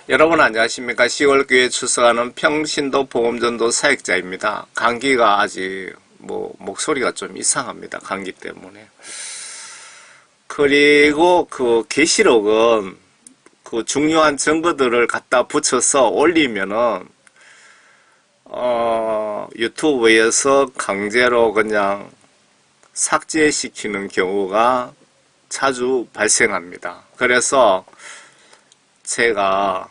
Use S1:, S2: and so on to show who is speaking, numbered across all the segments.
S1: 여러분 안녕하십니까. 10월 교회에 출석하는 평신도 복음전도 사역자입니다. 감기가 아직 목소리가 좀 이상합니다. 감기 때문에. 그리고 그 계시록은 그 중요한 증거들을 갖다 붙여서 올리면은 유튜브에서 강제로 그냥 삭제시키는 경우가 자주 발생합니다. 그래서 제가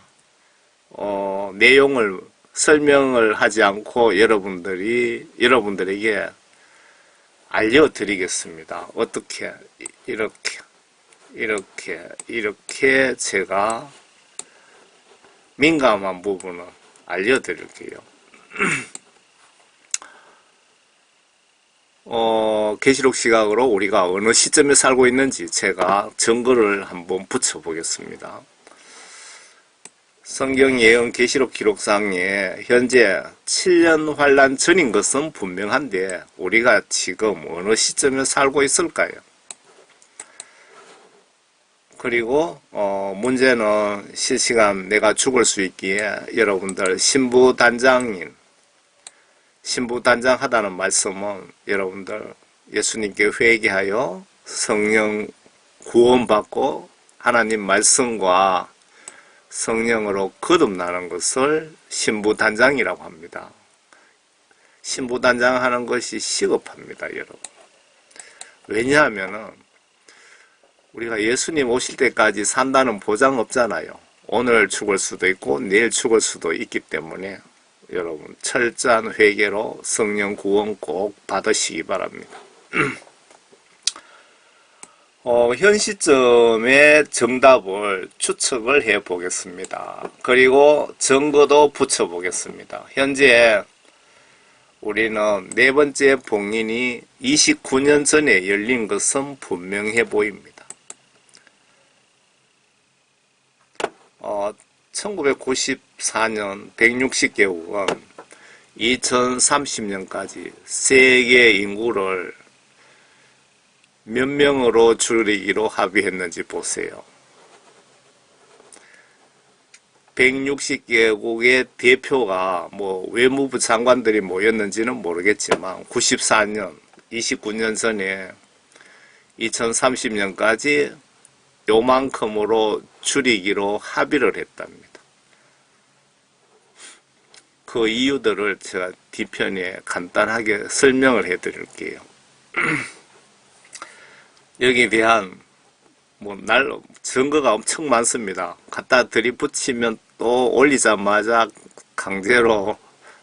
S1: 내용을 설명을 하지 않고 여러분들에게 알려드리겠습니다. 어떻게 이렇게 제가 민감한 부분은 알려드릴게요. 계시록 시각으로 우리가 어느 시점에 살고 있는지 제가 증거를 한번 붙여보겠습니다. 성경 예언 계시록 기록상에 현재 7년 환란 전인 것은 분명한데 우리가 지금 어느 시점에 살고 있을까요? 그리고 문제는 실시간 내가 죽을 수 있기에 여러분들 신부단장 하다는 말씀은 여러분들 예수님께 회개하여 성령 구원받고 하나님 말씀과 성령으로 거듭나는 것을 신부단장이라고 합니다. 신부단장 하는 것이 시급합니다, 여러분. 왜냐하면은 우리가 예수님 오실 때까지 산다는 보장 없잖아요. 오늘 죽을 수도 있고 내일 죽을 수도 있기 때문에 여러분 철저한 회개로 성령 구원 꼭 받으시기 바랍니다. 현 시점의 정답을 추측을 해 보겠습니다. 그리고 증거도 붙여 보겠습니다. 현재 우리는 네 번째 봉인이 29년 전에 열린 것은 분명해 보입니다. 1994년 160개국은 2030년까지 세계 인구를 몇 명으로 줄이기로 합의했는지 보세요. 160개국의 대표가 외무부 장관들이 모였는지는 모르겠지만 94년, 29년 전에 2030년까지 요만큼으로 줄이기로 합의를 했답니다. 그 이유들을 제가 뒤편에 간단하게 설명을 해 드릴게요. 여기에 대한 증거가 엄청 많습니다. 갖다 들이붙이면 또 올리자마자 강제로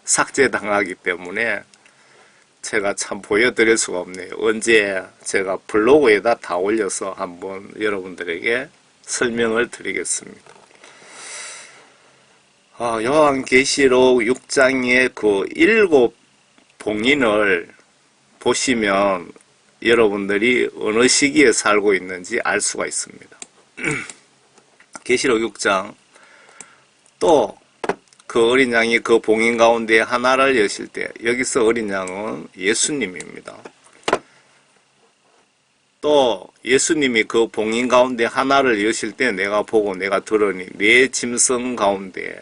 S1: 삭제당하기 때문에 제가 참 보여드릴 수가 없네요. 언제 제가 블로그에다 다 올려서 한번 여러분들에게 설명을 드리겠습니다. 요한계시록 6장의 그 7 봉인을 보시면 여러분들이 어느 시기에 살고 있는지 알 수가 있습니다. 계시록 6장 또 그 어린 양이 그 봉인 가운데 하나를 여실 때 여기서 어린 양은 예수님입니다. 또 예수님이 그 봉인 가운데 하나를 여실 때 내가 보고 내가 들으니 네 짐승 가운데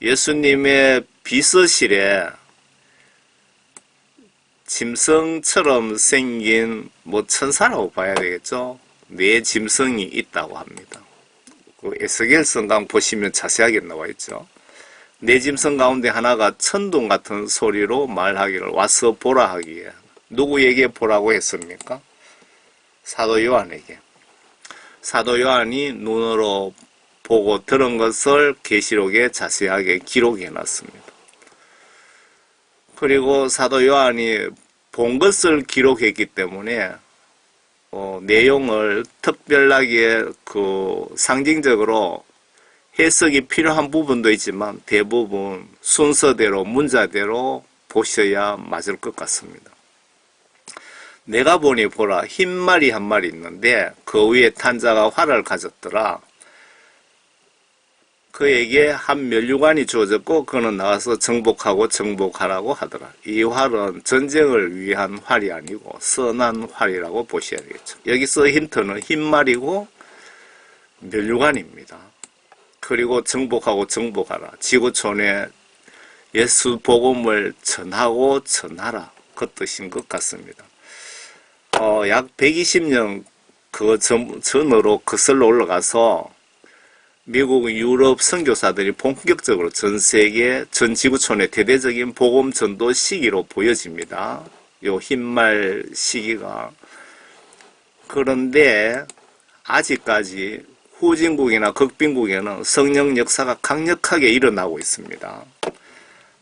S1: 예수님의 비서실에 짐승처럼 생긴 천사라고 봐야 되겠죠. 네 짐승이 있다고 합니다. 그 에스겔 성강 보시면 자세하게 나와 있죠. 네 짐승 가운데 하나가 천둥 같은 소리로 말하기를 와서 보라 하기에 누구에게 보라고 했습니까? 사도 요한에게. 사도 요한이 눈으로 보고 들은 것을 계시록에 자세하게 기록해 놨습니다. 그리고 사도 요한이 본 것을 기록했기 때문에 내용을 특별하게 상징적으로 해석이 필요한 부분도 있지만 대부분 순서대로 문자대로 보셔야 맞을 것 같습니다. 내가 보니 보라 흰 말이 한 마리 있는데 그 위에 탄 자가 활을 가졌더라. 그에게 한 면류관이 주어졌고 그는 나가서 정복하라고 하더라. 이 활은 전쟁을 위한 활이 아니고 선한 활이라고 보셔야 되겠죠. 여기서 힌트는 흰 말이고 면류관입니다. 그리고 정복하고 정복하라. 지구촌에 예수 복음을 전하고 전하라. 그 뜻인 것 같습니다. 약 120년 전으로 거슬러 올라가서 미국, 유럽 선교사들이 본격적으로 전 세계, 전 지구촌의 대대적인 복음 전도 시기로 보여집니다. 요 흰말 시기가. 그런데 아직까지 후진국이나 극빈국에는 성령 역사가 강력하게 일어나고 있습니다.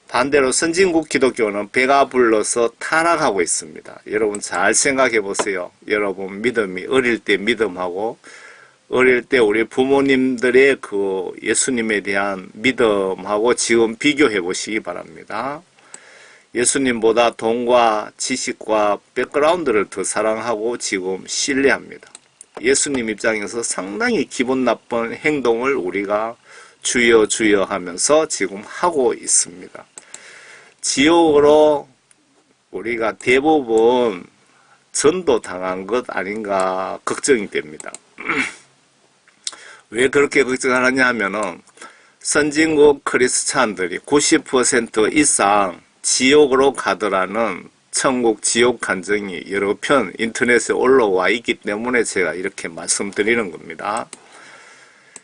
S1: 반대로 선진국 기독교는 배가 불러서 타락하고 있습니다. 여러분 잘 생각해 보세요. 여러분 믿음이 어릴 때 믿음하고 어릴 때 우리 부모님들의 그 예수님에 대한 믿음하고 지금 비교해 보시기 바랍니다. 예수님보다 돈과 지식과 백그라운드를 더 사랑하고 지금 신뢰합니다. 예수님 입장에서 상당히 기분 나쁜 행동을 우리가 주여 주여 하면서 지금 하고 있습니다. 지옥으로 우리가 대부분 전도 당한 것 아닌가 걱정이 됩니다. 왜 그렇게 걱정하느냐 하면은 선진국 크리스찬들이 90% 이상 지옥으로 가더라는 천국 지옥 간증이 여러 편 인터넷에 올라와 있기 때문에 제가 이렇게 말씀드리는 겁니다.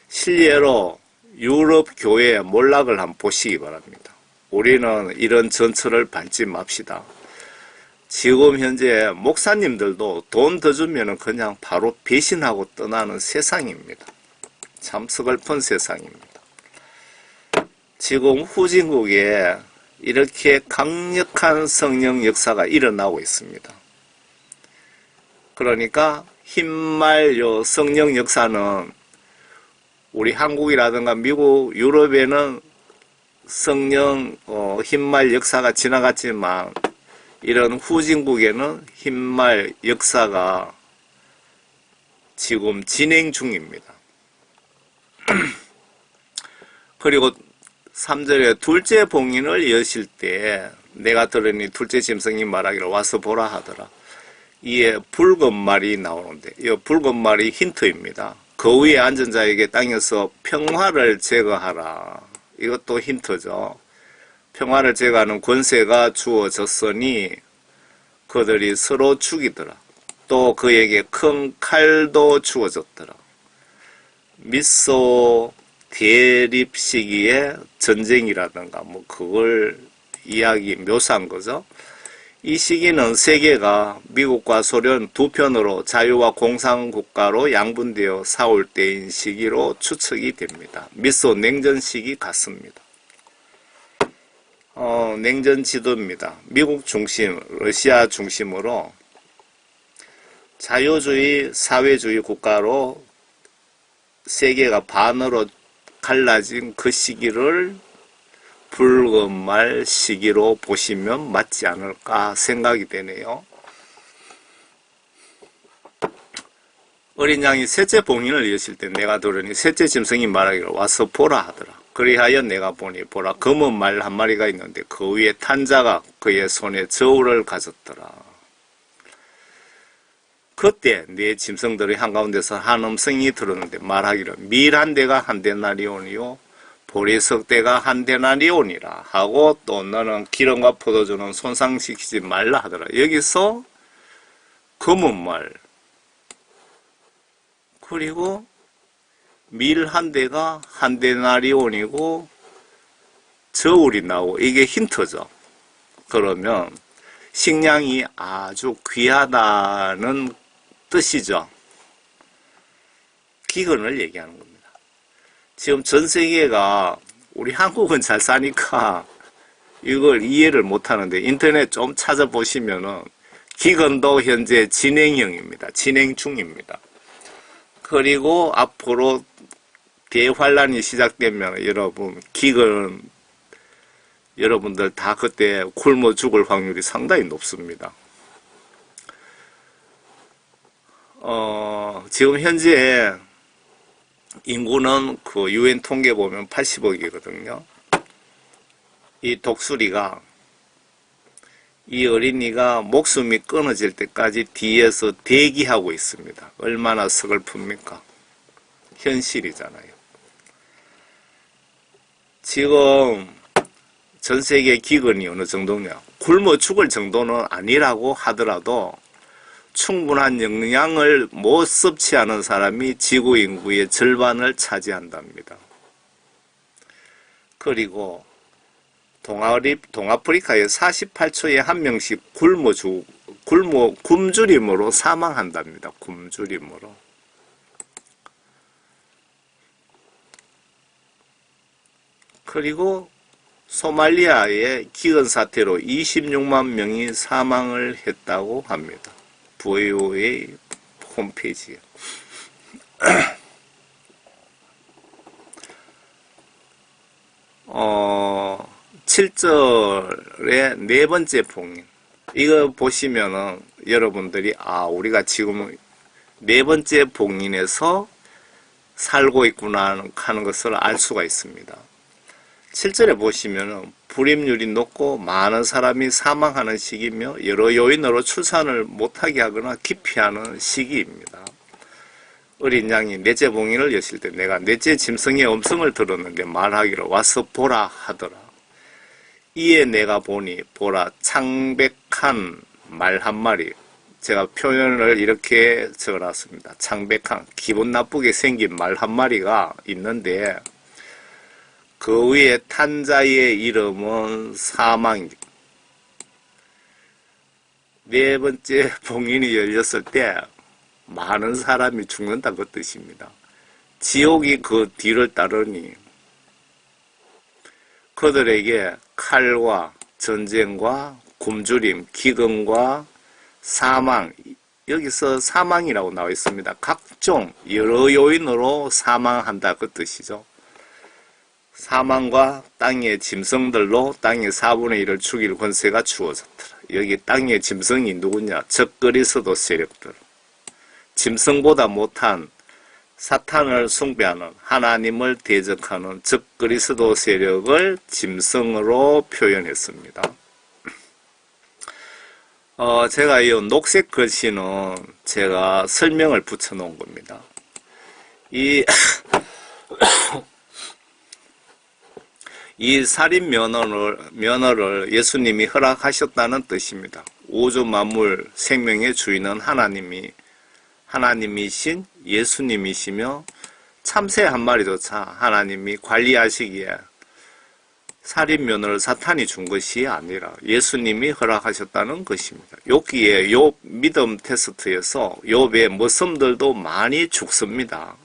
S1: 실례로 유럽 교회의 몰락을 한번 보시기 바랍니다. 우리는 이런 전철을 밟지 맙시다. 지금 현재 목사님들도 돈 더 주면 그냥 바로 배신하고 떠나는 세상입니다. 참 서글픈 세상입니다. 지금 후진국에 이렇게 강력한 성령 역사가 일어나고 있습니다. 그러니까 흰말 성령 역사는 우리 한국이라든가 미국, 유럽에는 성령 흰말 역사가 지나갔지만 이런 후진국에는 흰말 역사가 지금 진행 중입니다. 그리고 3절에 둘째 봉인을 여실 때 내가 들으니 둘째 짐승이 말하기를 와서 보라 하더라. 이에 붉은 말이 나오는데 이 붉은 말이 힌트입니다. 그 위에 앉은 자에게 땅에서 평화를 제거하라. 이것도 힌트죠. 평화를 제거하는 권세가 주어졌으니 그들이 서로 죽이더라. 또 그에게 큰 칼도 주어졌더라. 미소 대립 시기에 전쟁이라든가 뭐 그걸 묘사한 거죠. 이 시기는 세계가 미국과 소련 두 편으로 자유와 공산국가로 양분되어 싸울 때인 시기로 추측이 됩니다. 미소 냉전 시기 같습니다. 냉전 지도입니다. 미국 중심, 러시아 중심으로 자유주의, 사회주의 국가로 세계가 반으로 갈라진 그 시기를 붉은 말 시기로 보시면 맞지 않을까 생각이 되네요. 어린 양이 셋째 봉인을 여실 때 내가 들으니 셋째 짐승이 말하기를 와서 보라 하더라. 그리하여 내가 보니 보라 검은 말 한 마리가 있는데 그 위에 탄 자가 그의 손에 저울을 가졌더라. 그때 네 짐승들의 한가운데서 한 음성이 들었는데 말하기를 밀 한 대가 한 데나리온이요 보리석 대가 한 데나리온이라 하고 또 너는 기름과 포도주는 손상시키지 말라 하더라. 여기서 검은 말 그리고 밀 한 대가 한 데나리온이고 저울이 나오고 이게 힌트죠. 그러면 식량이 아주 귀하다는 뜻이죠. 기근을 얘기하는 겁니다. 지금 전 세계가 우리 한국은 잘 사니까 이걸 이해를 못하는데 인터넷 좀 찾아보시면은 기근도 현재 진행형입니다. 진행 중입니다. 그리고 앞으로 대환란이 시작되면 여러분 기근 여러분들 다 그때 굶어 죽을 확률이 상당히 높습니다. 지금 현재 인구는 그 UN 통계 보면 80억이거든요. 이 독수리가 이 어린이가 목숨이 끊어질 때까지 뒤에서 대기하고 있습니다. 얼마나 서글픕니까? 현실이잖아요. 지금 전 세계 기근이 어느 정도냐? 굶어 죽을 정도는 아니라고 하더라도 충분한 영양을 못 섭취하는 사람이 지구 인구의 절반을 차지한답니다. 그리고 동아프리카에 48초에 한 명씩 굶주림으로 사망한답니다. 굶주림으로. 그리고 소말리아의 기근 사태로 26만 명이 사망을 했다고 합니다. VOA 홈페이지에. 7절의 네 번째 봉인. 이거 보시면은 여러분들이 우리가 지금 네 번째 봉인에서 살고 있구나 하는 것을 알 수가 있습니다. 7절에 보시면은 불임률이 높고 많은 사람이 사망하는 시기며 여러 요인으로 출산을 못하게 하거나 기피하는 시기입니다. 어린 양이 넷째 봉인을 여실 때 내가 넷째 짐승의 음성을 들었는데 말하기를 와서 보라 하더라. 이에 내가 보니 보라 창백한 말 한 마리. 제가 표현을 이렇게 적어놨습니다. 창백한 기분 나쁘게 생긴 말 한 마리가 있는데 그 위에 탄 자의 이름은 사망입니다. 네 번째 봉인이 열렸을 때 많은 사람이 죽는다 그 뜻입니다. 지옥이 그 뒤를 따르니 그들에게 칼과 전쟁과 굶주림, 기근과 사망, 여기서 사망이라고 나와 있습니다. 각종 여러 요인으로 사망한다 그 뜻이죠. 사망과 땅의 짐승들로 땅의 4분의 1을 죽일 권세가 주어졌더라. 여기 땅의 짐승이 누구냐? 적그리스도 세력들. 짐승보다 못한 사탄을 숭배하는 하나님을 대적하는 적그리스도 세력을 짐승으로 표현했습니다. 제가 이 녹색 글씨는 제가 설명을 붙여 놓은 겁니다. 이 살인 면허를 예수님이 허락하셨다는 뜻입니다. 우주 만물 생명의 주인은 하나님이신 예수님이시며 참새 한 마리조차 하나님이 관리하시기에 살인 면허를 사탄이 준 것이 아니라 예수님이 허락하셨다는 것입니다. 여기에 욥 믿음 테스트에서 욥의 머슴들도 많이 죽습니다.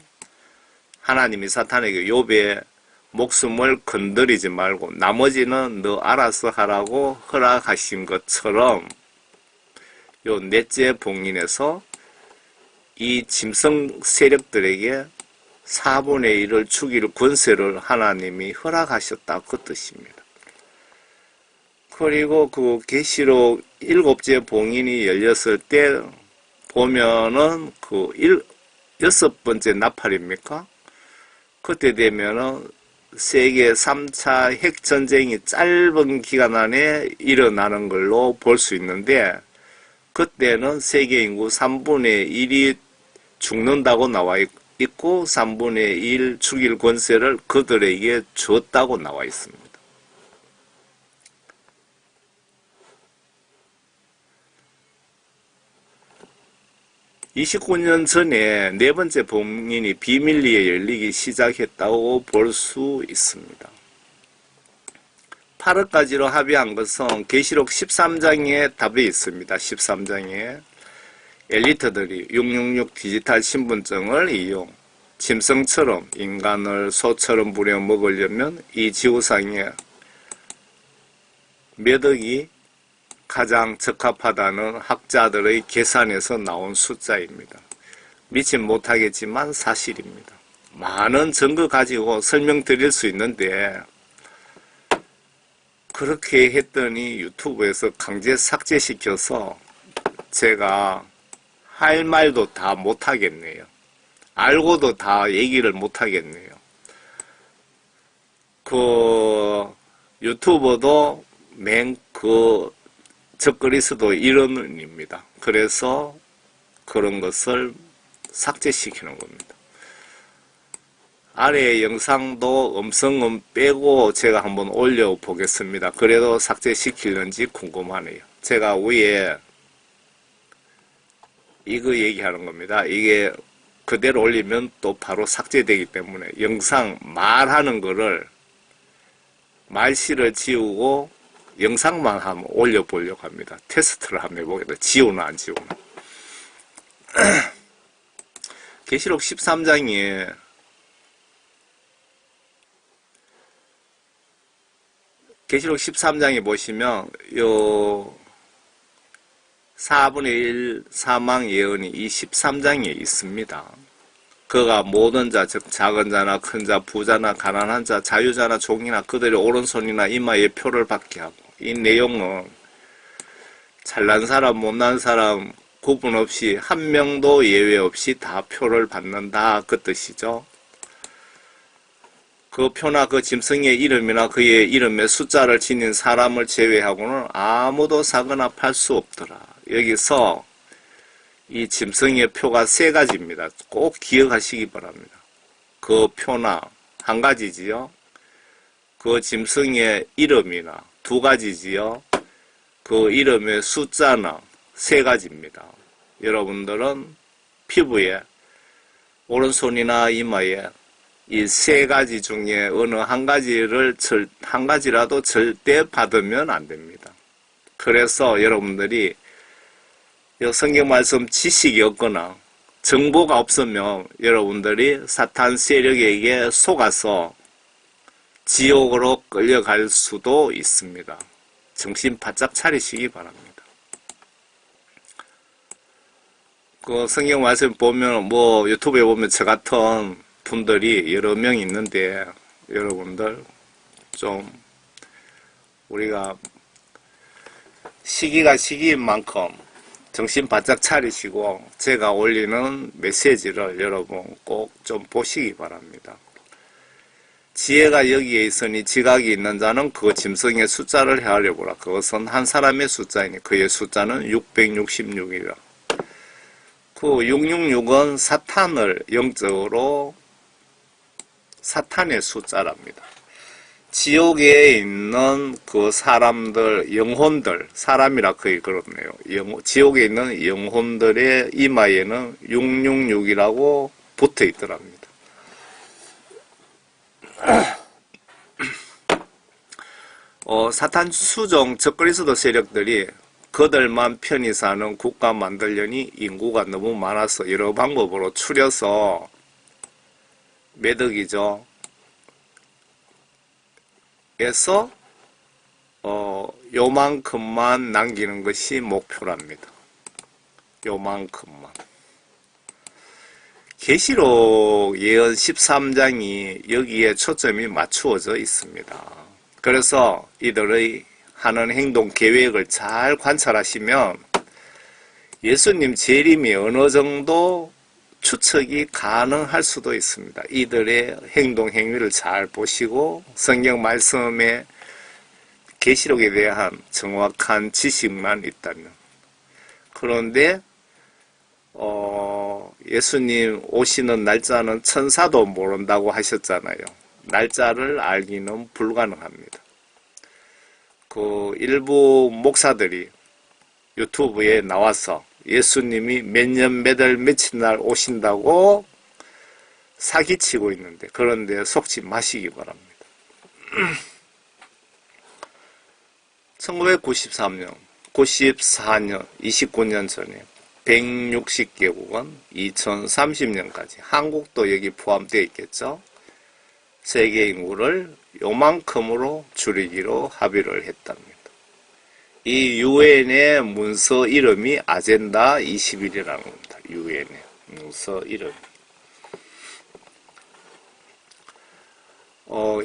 S1: 하나님이 사탄에게 욥의 목숨을 건드리지 말고 나머지는 너 알아서 하라고 허락하신 것처럼 요 넷째 봉인에서 이 짐승 세력들에게 4분의 1을 죽일 권세를 하나님이 허락하셨다 그 뜻입니다. 그리고 그 계시록 7째 봉인이 열렸을 때 보면은 그 6번째 나팔입니까? 그때 되면은 세계 3차 핵전쟁이 짧은 기간 안에 일어나는 걸로 볼 수 있는데 그때는 세계 인구 3분의 1이 죽는다고 나와 있고 3분의 1 죽일 권세를 그들에게 줬다고 나와 있습니다. (29년) 전에 네 번째 봉인이 비밀리에 열리기 시작했다고 볼 수 있습니다. 8월까지로 합의한 것은 계시록 13장에 답이 있습니다. 13장에 엘리트들이 666 디지털 신분증을 이용 짐승처럼 인간을 소처럼 부려먹으려면 이 지구상에 몇 억이 가장 적합하다는 학자들의 계산에서 나온 숫자입니다. 믿지 못하겠지만 사실입니다. 많은 증거 가지고 설명드릴 수 있는데 그렇게 했더니 유튜브에서 강제 삭제시켜서 제가 할 말도 다 못하겠네요. 알고도 다 얘기를 못하겠네요. 그 유튜버도 적그리스도 일원입니다. 그래서 그런 것을 삭제시키는 겁니다. 아래 영상도 음성은 빼고 제가 한번 올려보겠습니다. 그래도 삭제시킬는지 궁금하네요. 제가 위에 이거 얘기하는 겁니다. 이게 그대로 올리면 또 바로 삭제되기 때문에 영상 말하는 거를 말씨를 지우고 영상만 한번 올려보려고 합니다. 테스트를 한번 해보겠다. 지우나 안 지우나. 계시록 13장에 계시록 13장에 보시면 요 4분의 1 사망 예언이 이 13장에 있습니다. 그가 모든 자, 즉 작은 자나 큰 자, 부자나 가난한 자, 자유자나 종이나 그들의 오른손이나 이마에 표를 받게 하고, 이 내용은 잘난 사람, 못난 사람 구분 없이 한 명도 예외 없이 다 표를 받는다, 그 뜻이죠. 그 표나 그 짐승의 이름이나 그의 이름의 숫자를 지닌 사람을 제외하고는 아무도 사거나 팔 수 없더라. 여기서 이 짐승의 표가 세 가지입니다. 꼭 기억하시기 바랍니다. 그 표나 한 가지지요. 그 짐승의 이름이나 두 가지지요. 그 이름의 숫자나 세 가지입니다. 여러분들은 피부에 오른손이나 이마에 이 세 가지 중에 어느 한 가지라도 절대 받으면 안 됩니다. 그래서 여러분들이 성경 말씀 지식이 없거나 정보가 없으면 여러분들이 사탄 세력에게 속아서 지옥으로 끌려갈 수도 있습니다. 정신 바짝 차리시기 바랍니다. 그 성경 말씀 보면 유튜브에 보면 저 같은 분들이 여러 명 있는데 여러분들 좀 우리가 시기가 시기인 만큼 정신 바짝 차리시고 제가 올리는 메시지를 여러분 꼭 좀 보시기 바랍니다. 지혜가 여기에 있으니 지각이 있는 자는 그 짐승의 숫자를 헤아려 보라. 그것은 한 사람의 숫자이니 그의 숫자는 666이라. 그 666은 사탄을 영적으로 사탄의 숫자랍니다. 지옥에 있는 그 사람들, 영혼들, 사람이라 거의 그렇네요. 지옥에 있는 영혼들의 이마에는 666이라고 붙어 있더랍니다. 사탄 수종, 적그리스도 세력들이 그들만 편히 사는 국가 만들려니 인구가 너무 많아서 여러 방법으로 추려서 매덕이죠. 에서 요만큼만 남기는 것이 목표랍니다. 요만큼만. 계시록 예언 13장이 여기에 초점이 맞추어져 있습니다. 그래서 이들의 하는 행동 계획을 잘 관찰하시면 예수님 재림이 어느 정도 추측이 가능할 수도 있습니다. 이들의 행동 행위를 잘 보시고 성경 말씀의 계시록에 대한 정확한 지식만 있다면. 그런데 예수님 오시는 날짜는 천사도 모른다고 하셨잖아요. 날짜를 알기는 불가능합니다. 그 일부 목사들이 유튜브에 나와서 예수님이 몇 년, 몇 월, 며칠 날 오신다고 사기치고 있는데 그런데 속지 마시기 바랍니다. 1993년, 94년, 29년 전에 160개국은 2030년까지 한국도 여기 포함되어 있겠죠. 세계 인구를 요만큼으로 줄이기로 합의를 했답니다. 이 유엔의 문서 이름이 아젠다 21이라는 겁니다. 유엔의 문서 이름이.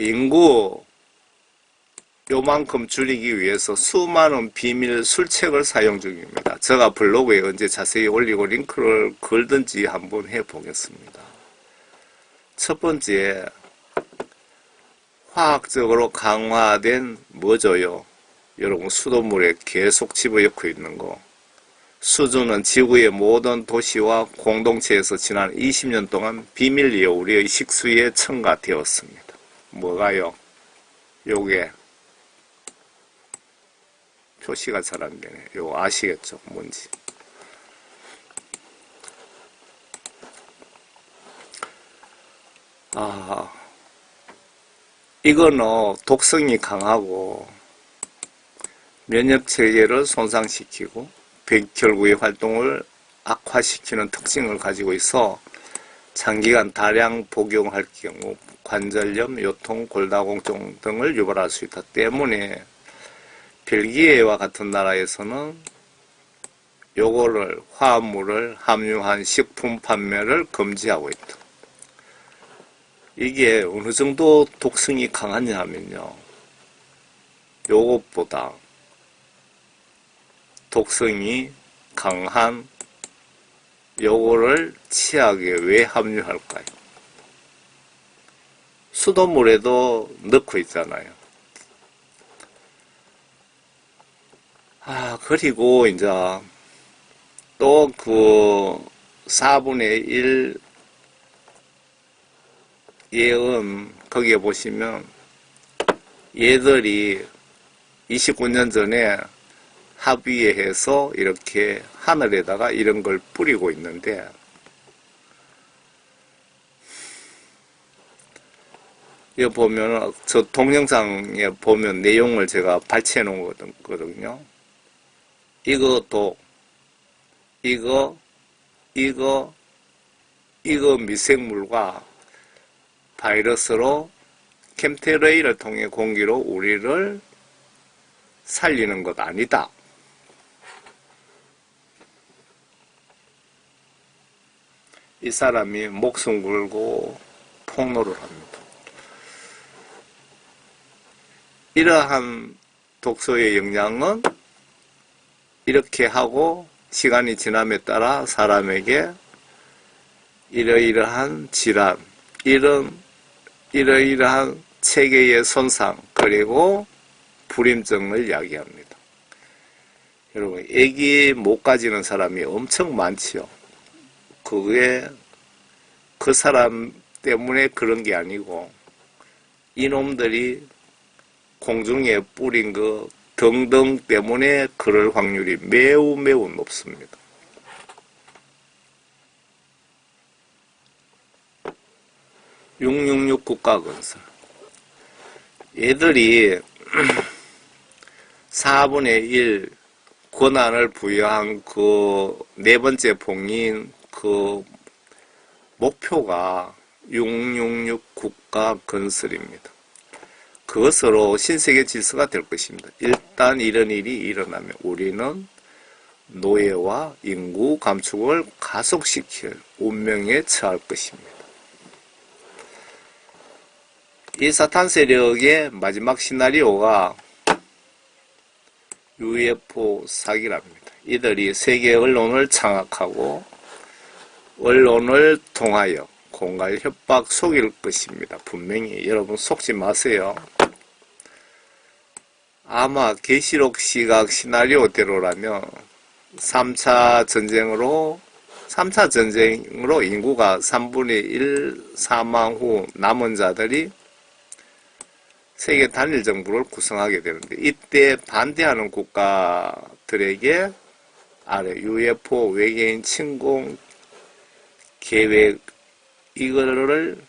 S1: 인구 요만큼 줄이기 위해서 수많은 비밀 술책을 사용 중입니다. 제가 블로그에 언제 자세히 올리고 링크를 걸든지 한번 해보겠습니다. 첫 번째, 화학적으로 강화된 뭐죠요? 여러분 수돗물에 계속 집어넣고 있는 거. 수주는 지구의 모든 도시와 공동체에서 지난 20년 동안 비밀리에 우리의 식수에 첨가되었습니다. 뭐가요? 요게 표시가 잘 안 되네. 요거 아시겠죠? 뭔지. 이거는 독성이 강하고 면역체계를 손상시키고 백혈구의 활동을 악화시키는 특징을 가지고 있어 장기간 다량 복용할 경우 관절염, 요통, 골다공증 등을 유발할 수 있다. 때문에 벨기에와 같은 나라에서는 요거를 화합물을 함유한 식품 판매를 금지하고 있다. 이게 어느 정도 독성이 강하냐 하면요. 요것보다 독성이 강한 요거를 치약에 왜 함유할까요? 수돗물에도 넣고 있잖아요. 그리고 이제 또 그 4분의 1 예언 거기에 보시면 얘들이 29년 전에 합의해서 이렇게 하늘에다가 이런 걸 뿌리고 있는데 여기 보면 저 동영상에 보면 내용을 제가 발췌해 놓은 거거든요. 이것도 이거 미생물과 바이러스로 캠테레이를 통해 공기로 우리를 살리는 것 아니다. 이 사람이 목숨 걸고 폭로를 합니다. 이러한 독소의 영향은 이렇게 하고 시간이 지남에 따라 사람에게 이러이러한 질환, 이러이러한 체계의 손상, 그리고 불임증을 이야기합니다. 여러분, 애기 못 가지는 사람이 엄청 많지요. 그게 그 사람 때문에 그런 게 아니고 이놈들이 공중에 뿌린 거 등등 때문에 그럴 확률이 매우 높습니다. (666) 국가건설 얘들이 4분의 1 권한을 부여한 그 네 번째 봉인 그 목표가 666 국가 건설입니다. 그것으로 신세계 질서가 될 것입니다. 일단 이런 일이 일어나면 우리는 노예와 인구 감축을 가속시킬 운명에 처할 것입니다. 이 사탄 세력의 마지막 시나리오가 UFO 사기랍니다. 이들이 세계 언론을 장악하고 언론을 통하여 공갈 협박 속일 것입니다. 분명히 여러분 속지 마세요. 아마 계시록 시각 시나리오대로라면 3차 전쟁으로 인구가 3분의 1 사망 후 남은 자들이 세계 단일 정부를 구성하게 되는데 이때 반대하는 국가들에게 아래 UFO 외계인 침공 계획 이거를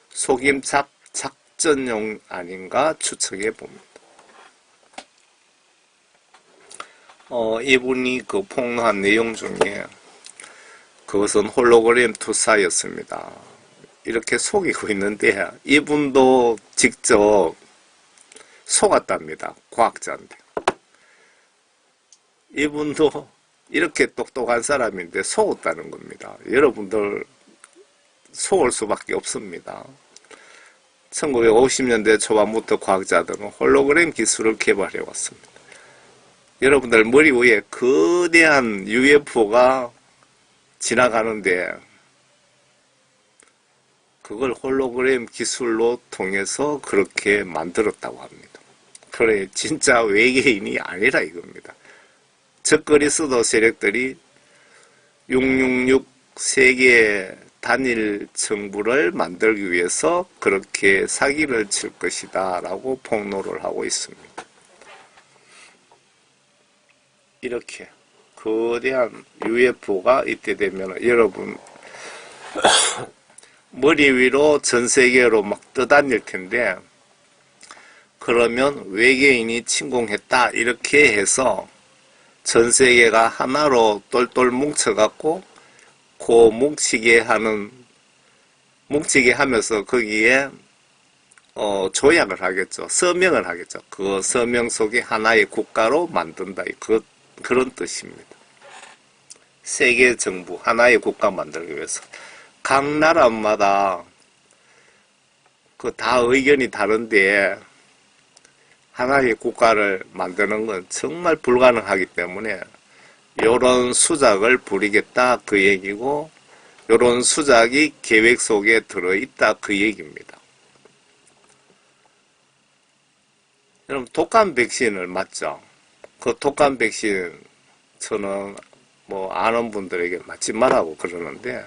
S1: 속임 작전용 아닌가 추측해 봅니다. 이분이 그 폭로한 내용 중에 그것은 홀로그램 투사였습니다. 이렇게 속이고 있는데 이분도 직접 속았답니다. 과학자인데. 이분도 이렇게 똑똑한 사람인데 속았다는 겁니다. 여러분들 속을 수밖에 없습니다. 1950년대 초반부터 과학자들은 홀로그램 기술을 개발해 왔습니다. 여러분들 머리 위에 거대한 UFO가 지나가는데 그걸 홀로그램 기술로 통해서 그렇게 만들었다고 합니다. 그래 진짜 외계인이 아니라 이겁니다. 적그리스도 세력들이 666 세계 단일 정부를 만들기 위해서 그렇게 사기를 칠 것이다 라고 폭로를 하고 있습니다. 이렇게 거대한 UFO가 이때 되면 여러분 머리 위로 전 세계로 막 떠다닐 텐데, 그러면 외계인이 침공했다 이렇게 해서 전 세계가 하나로 똘똘 뭉쳐갖고 그 뭉치게 하면서 거기에 조약을 하겠죠. 서명을 하겠죠. 그 서명 속에 하나의 국가로 만든다. 그런 뜻입니다. 세계 정부, 하나의 국가 만들기 위해서. 각 나라마다 다 의견이 다른데 하나의 국가를 만드는 건 정말 불가능하기 때문에 요런 수작을 부리겠다 그 얘기고, 요런 수작이 계획 속에 들어있다 그 얘기입니다. 여러분 독감 백신을 맞죠? 그 독감 백신 저는 아는 분들에게 맞지 말라고 그러는데,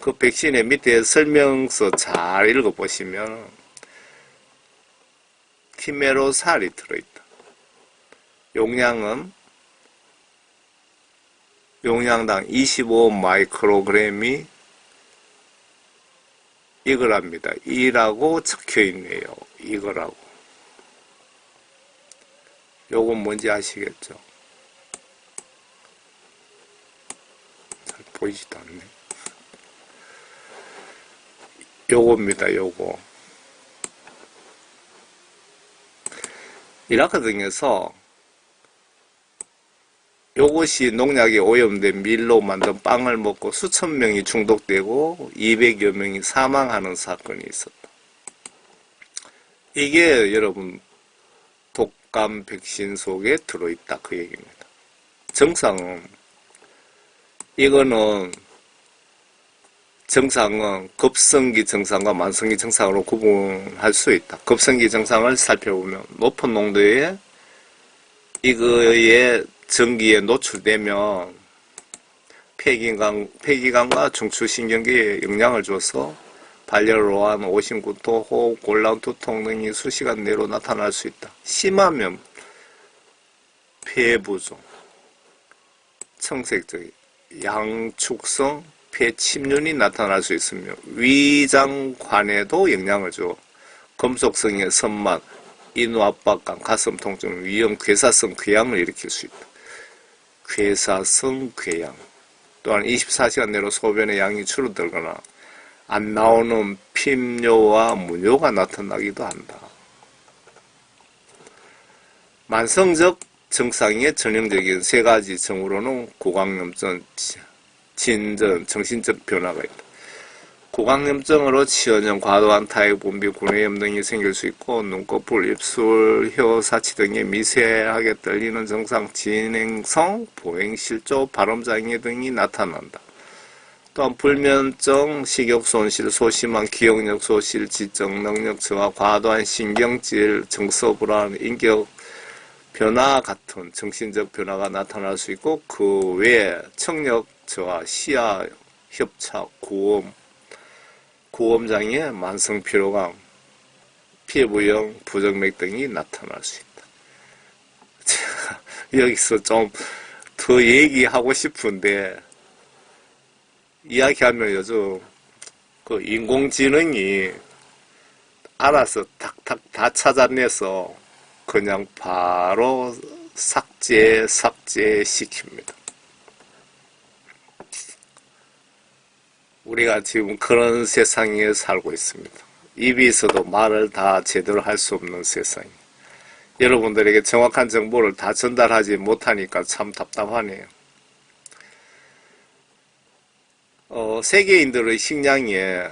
S1: 그 백신의 밑에 설명서 잘 읽어보시면 키메로살이 들어있다. 용량당 25 마이크로그램이 이거랍니다. 이라고 적혀있네요. 이거라고. 요건 뭔지 아시겠죠? 잘 보이지도 않네. 요겁니다. 요거. 이라크 등에서 요것이 농약에 오염된 밀로 만든 빵을 먹고 수천 명이 중독되고 200여 명이 사망하는 사건이 있었다. 이게 여러분 독감 백신 속에 들어있다 그 얘기입니다. 정상은 급성기 증상과 만성기 증상으로 구분할 수 있다. 급성기 증상을 살펴보면 높은 농도의 이거의 전기에 노출되면 폐기관과 중추신경계에 영향을 줘서 발열로한 오심구토, 호흡, 곤란, 두통 등이 수시간 내로 나타날 수 있다. 심하면 폐부종, 청색적, 양축성, 폐침륜이 나타날 수 있으며 위장관에도 영향을 줘 금속성의 선만, 인후압박감, 가슴 통증, 위염, 괴사성 궤양을 일으킬 수 있다. 괴사성 궤양. 또한 24시간 내로 소변의 양이 줄어들거나 안 나오는 핍뇨와 무뇨가 나타나기도 한다. 만성적 증상의 전형적인 세 가지 증후로는 고강염증, 진전, 정신적 변화가 있다. 고강염증으로 치연염, 과도한 타액 분비, 구내염 등이 생길 수 있고, 눈꺼풀, 입술, 혀, 사치 등의 미세하게 떨리는 증상, 진행성, 보행실조, 발음장애 등이 나타난다. 또한 불면증, 식욕손실, 소심한 기억력 소실, 지적 능력 저하, 과도한 신경질, 정서불안, 인격 변화 같은 정신적 변화가 나타날 수 있고, 그 외에 청력 저하, 시야 협착, 구음장애, 만성피로감, 피부염, 부정맥 등이 나타날 수 있다. 제가 여기서 좀 더 얘기하고 싶은데, 이야기하면 요즘 그 인공지능이 알아서 탁탁 다 찾아내서 그냥 바로 삭제시킵니다. 우리가 지금 그런 세상에 살고 있습니다. 입이 있어도 말을 다 제대로 할 수 없는 세상. 여러분들에게 정확한 정보를 다 전달하지 못하니까 참 답답하네요. 세계인들의 식량에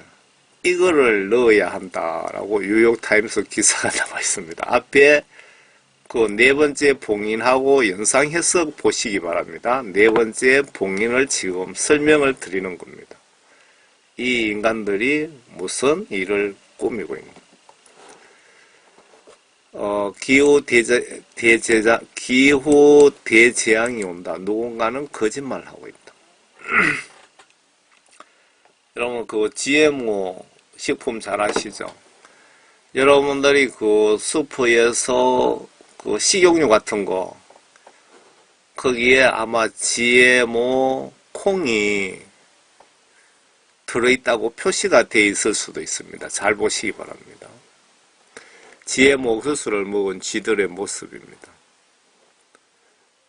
S1: 이거를 넣어야 한다라고 뉴욕타임스 기사가 나와 있습니다. 앞에 그 네 번째 봉인하고 연상해서 보시기 바랍니다. 네 번째 봉인을 지금 설명을 드리는 겁니다. 이 인간들이 무슨 일을 꾸미고 있는. 기후 대재앙이 온다. 누군가는 거짓말을 하고 있다. 여러분, GMO 식품 잘 아시죠? 여러분들이 슈퍼에서 식용유 같은 거, 거기에 아마 GMO 콩이 들어있다고 표시가 되어 있을 수도 있습니다. 잘 보시기 바랍니다. GMO 옥수수를 먹은 쥐들의 모습입니다.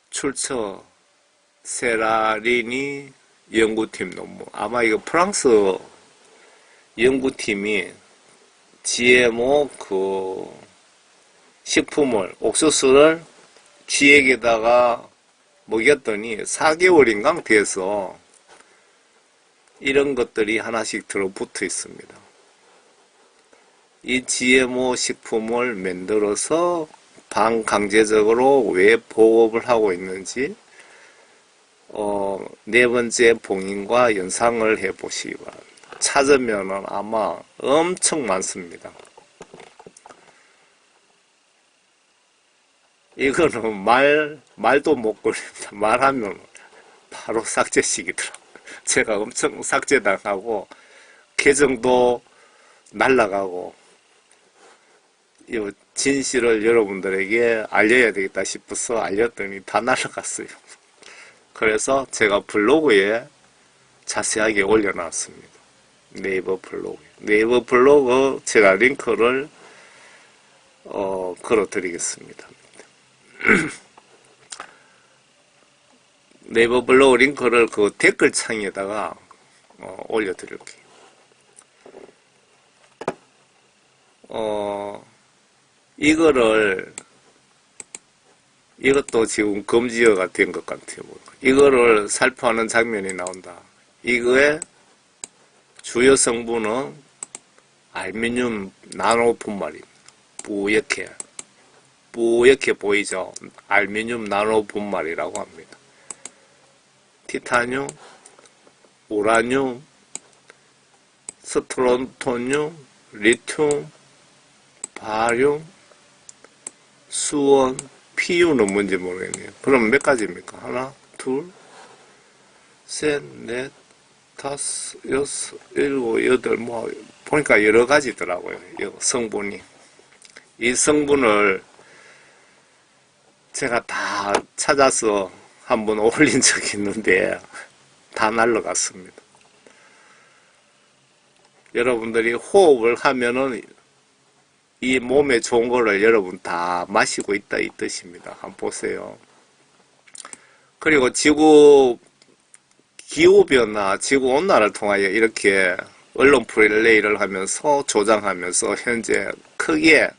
S1: 출처 세라리니 연구팀 논문. 아마 이거 프랑스 연구팀이 GMO 식품을, 옥수수를 쥐에게다가 먹였더니 4개월인가 돼서 이런 것들이 하나씩 들어붙어 있습니다. 이 GMO 식품을 만들어서 반강제적으로 왜 보급을 하고 있는지 네 번째 봉인과 연상을 해 보시기 바랍니다. 찾으면은 아마 엄청 많습니다. 이거는 말도 못 걸립니다. 말하면 바로 삭제시키더라고요. 제가 엄청 삭제당하고 계정도 날라가고 이 진실을 여러분들에게 알려야 되겠다 싶어서 알렸더니 다 날라갔어요. 그래서 제가 블로그에 자세하게 올려놨습니다. 네이버 블로그. 네이버 블로그 제가 링크를 걸어드리겠습니다. 네이버 블로그 링크를 댓글 창에다가 올려드릴게요. 이것도 지금 금지어가 된 것 같아요. 이거를 살포하는 장면이 나온다. 이거의 주요 성분은 알루미늄 나노 분말입니다. 뿌옇게 보이죠? 알루미늄 나노 분말이라고 합니다. 티타늄, 우라늄, 스트론토늄, 리튬, 바륨, 수원, PU는 뭔지 모르겠네요. 그럼 몇 가지입니까? 하나, 둘, 셋, 넷, 다섯, 여섯, 일곱, 여덟, 보니까 여러 가지더라고요. 성분이. 이 성분을 제가 다 찾아서 한번 올린 적이 있는데 다 날라갔습니다. 여러분들이 호흡을 하면은 이 몸에 좋은 거를 여러분 다 마시고 있다 이 뜻입니다. 한번 보세요. 그리고 기후변화, 지구온난화를 통하여 이렇게 언론 플레이를 하면서 조장하면서 현재 크게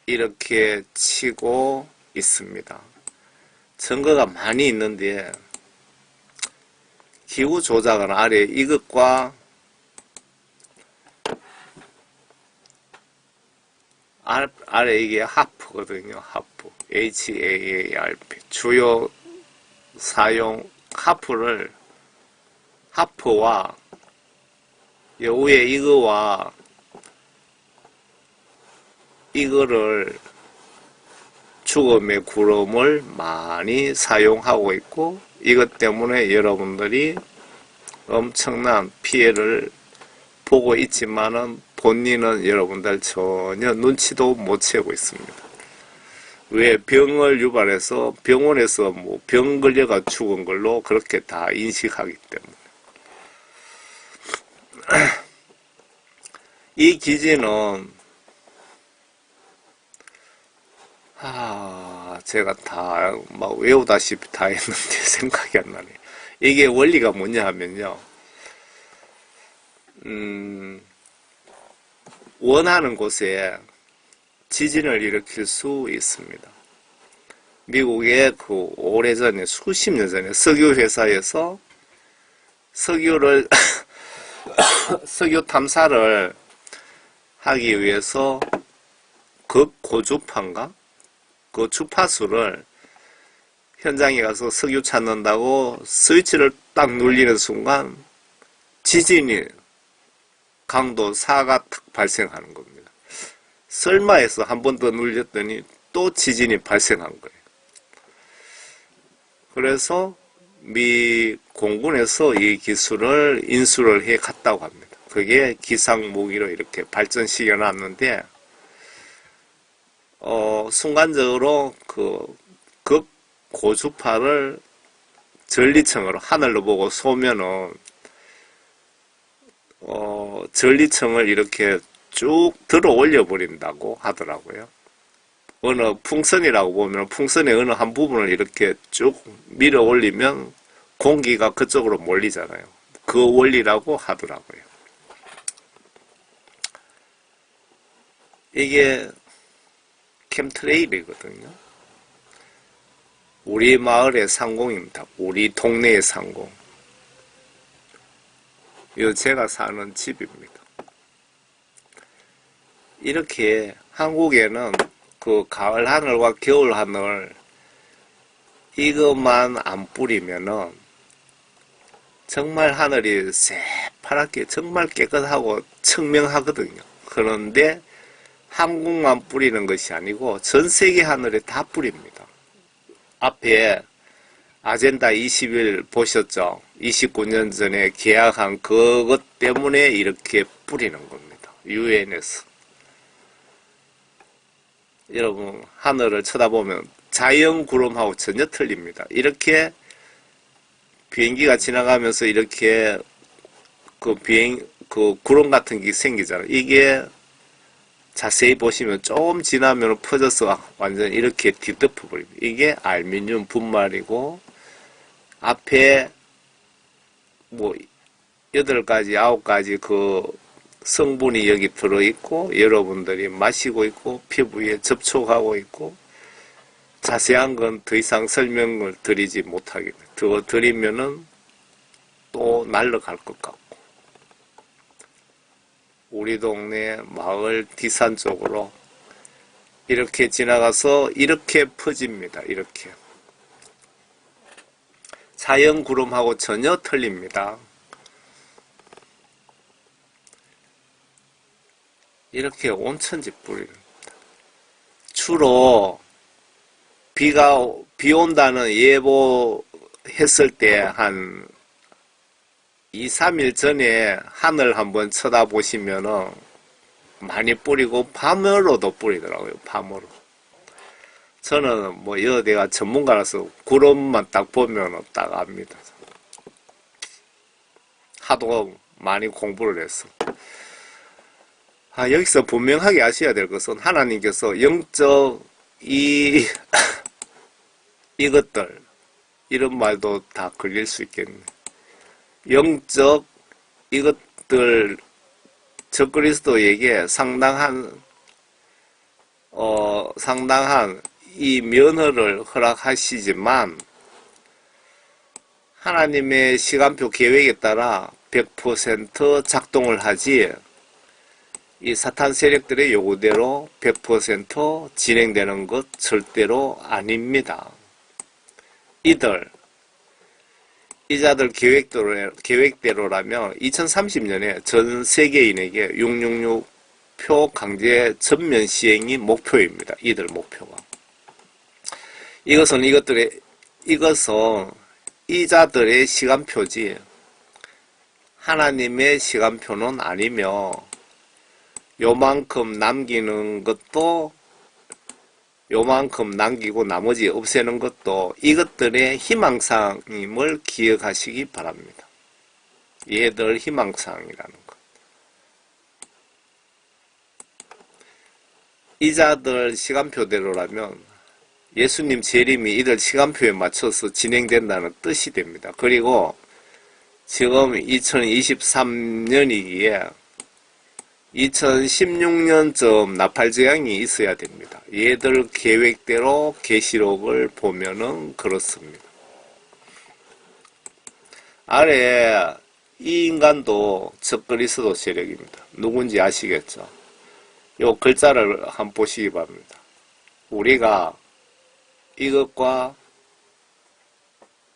S1: 이렇게 치고 있습니다. 증거가 많이 있는데 기후 조작은 아래 이것과 아래 이게 하프거든요. 하프. HAARP. 주요 사용 하프와 여우에 이거와 이거를 죽음의 구름을 많이 사용하고 있고 이것 때문에 여러분들이 엄청난 피해를 보고 있지만은 본인은 여러분들 전혀 눈치도 못 채고 있습니다. 왜 병을 유발해서 병원에서 병 걸려가 죽은 걸로 그렇게 다 인식하기 때문에. 이 기지는 제가 다 외우다시피 다 했는데 생각이 안 나네. 이게 원리가 뭐냐 하면요. 원하는 곳에 지진을 일으킬 수 있습니다. 미국의 오래전에 수십 년 전에 석유 회사에서 석유 탐사를 하기 위해서 극고주파인가? 그 주파수를 현장에 가서 석유 찾는다고 스위치를 딱 눌리는 순간 지진이 강도 4가 탁 발생하는 겁니다. 설마 해서 한 번 더 눌렸더니 또 지진이 발생한 거예요. 그래서 미 공군에서 이 기술을 인수를 해 갔다고 합니다. 그게 기상무기로 이렇게 발전시켜 놨는데, 순간적으로 극고주파를 전리층으로 하늘로 보고 쏘면은, 전리층을 이렇게 쭉 들어 올려 버린다고 하더라고요. 어느 풍선이라고 보면 풍선의 어느 한 부분을 이렇게 쭉 밀어 올리면 공기가 그쪽으로 몰리잖아요. 그 원리라고 하더라고요. 이게 캠트레일이거든요. 우리 마을의 상공입니다. 우리 동네의 상공. 이 제가 사는 집입니다. 이렇게 한국에는 그 가을 하늘과 겨울 하늘 이것만 안 뿌리면은 정말 하늘이 새파랗게 정말 깨끗하고 청명하거든요. 그런데 한국만 뿌리는 것이 아니고 전 세계 하늘에 다 뿌립니다. 앞에 아젠다 21 보셨죠? 29년 전에 계약한 그것 때문에 이렇게 뿌리는 겁니다. 유엔에서. 여러분, 하늘을 쳐다보면 자연 구름하고 전혀 틀립니다. 이렇게 비행기가 지나가면서 이렇게 그 구름 같은 게 생기잖아요. 이게 자세히 보시면 조금 지나면 퍼져서 완전 이렇게 뒤덮어 버립니다. 이게 알루미늄 분말이고, 앞에 뭐 8가지, 9가지 그 성분이 여기 들어있고, 여러분들이 마시고 있고, 피부에 접촉하고 있고, 자세한 건 더 이상 설명을 드리지 못하겠네요. 더 드리면은 또 날아갈 것 같고. 우리 동네 마을 뒷산 쪽으로 이렇게 지나가서 이렇게 퍼집니다. 이렇게. 자연 구름하고 전혀 틀립니다. 이렇게 온천지 뿌립니다. 주로 비 온다는 예보했을 때 한 2, 3일 전에 하늘 한번 쳐다보시면은 많이 뿌리고 밤으로도 뿌리더라고요. 밤으로. 저는 뭐 여대가 전문가라서 구름만 딱 보면 딱 압니다. 하도 많이 공부를 했어. 여기서 분명하게 아셔야 될 것은 하나님께서 영적 이것들, 이런 말도 다 걸릴 수 있겠네. 영적 이것들, 적그리스도에게 상당한 이 면허를 허락하시지만, 하나님의 시간표 계획에 따라 100% 작동을 하지, 이 사탄 세력들의 요구대로 100% 진행되는 것 절대로 아닙니다. 이자들 계획대로라면 2030년에 전 세계인에게 666표 강제 전면 시행이 목표입니다. 이들 목표가. 이것은 이자들의 시간표지 하나님의 시간표는 아니며, 요만큼 남기는 것도 요만큼 남기고 나머지 없애는 것도 이것들의 희망사항임을 기억하시기 바랍니다. 얘들 희망사항이라는 것. 이자들 시간표대로라면 예수님 재림이 이들 시간표에 맞춰서 진행된다는 뜻이 됩니다. 그리고 지금 2023년이기에 2016년쯤 나팔재앙이 있어야 됩니다. 얘들 계획대로 계시록을 보면은 그렇습니다. 아래 이 인간도 적그리스도 세력입니다. 누군지 아시겠죠? 요 글자를 한번 보시기 바랍니다. 우리가 이것과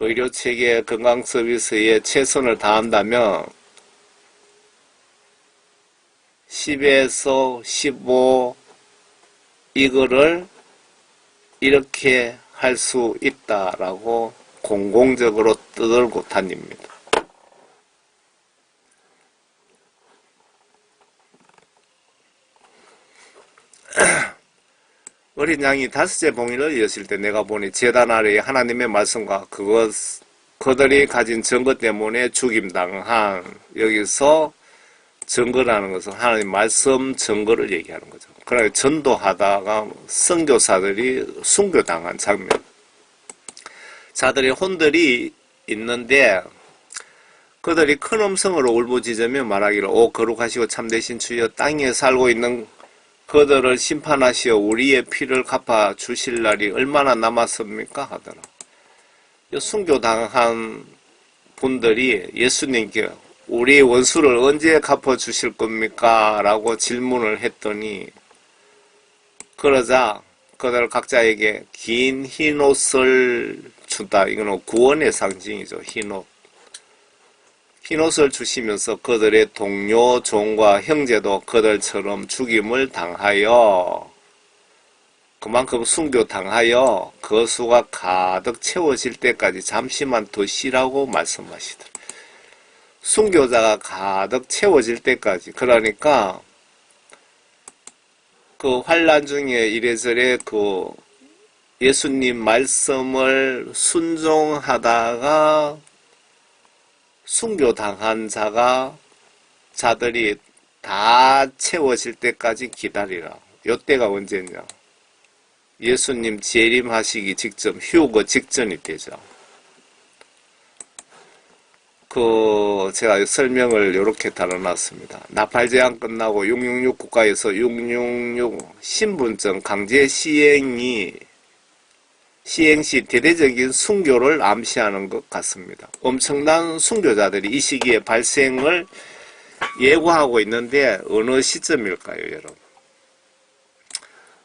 S1: 의료체계 건강서비스에 최선을 다한다면 10에서 15 이거를 이렇게 할 수 있다라고 공공적으로 떠들고 다닙니다. 어린 양이 다섯째 봉인을 여실 때 내가 보니 제단 아래에 하나님의 말씀과 그들이 가진 증거 때문에 죽임당한, 여기서 증거라는 것은 하나님 말씀 증거를 얘기하는 거죠. 그러니까 전도하다가 선교사들이 순교당한 장면. 자들의 혼들이 있는데 그들이 큰 음성으로 울부짖으며 말하기를 오 거룩하시고 참되신 주여 땅에 살고 있는 그들을 심판하시어 우리의 피를 갚아 주실 날이 얼마나 남았습니까? 하더라. 순교당한 분들이 예수님께 우리의 원수를 언제 갚아 주실 겁니까? 라고 질문을 했더니 그러자 그들 각자에게 긴 흰옷을 준다. 이거는 구원의 상징이죠. 흰옷. 흰옷을 주시면서 그들의 동료, 종과 형제도 그들처럼 죽임을 당하여 그만큼 순교당하여 그 수가 가득 채워질 때까지 잠시만 더 쉬라고 말씀하시더라. 순교자가 가득 채워질 때까지. 그러니까 그 환난 중에 이래저래 그 예수님 말씀을 순종하다가 순교당한 자들이 다 채워질 때까지 기다리라. 요때가 언제냐? 예수님 재림하시기 직전, 휴거 직전이 되죠. 제가 설명을 이렇게 달아놨습니다. 나팔제한 끝나고 666 국가에서 666 신분증 강제 시행시 대대적인 순교를 암시하는 것 같습니다. 엄청난 순교자들이 이 시기에 발생을 예고하고 있는데 어느 시점일까요, 여러분?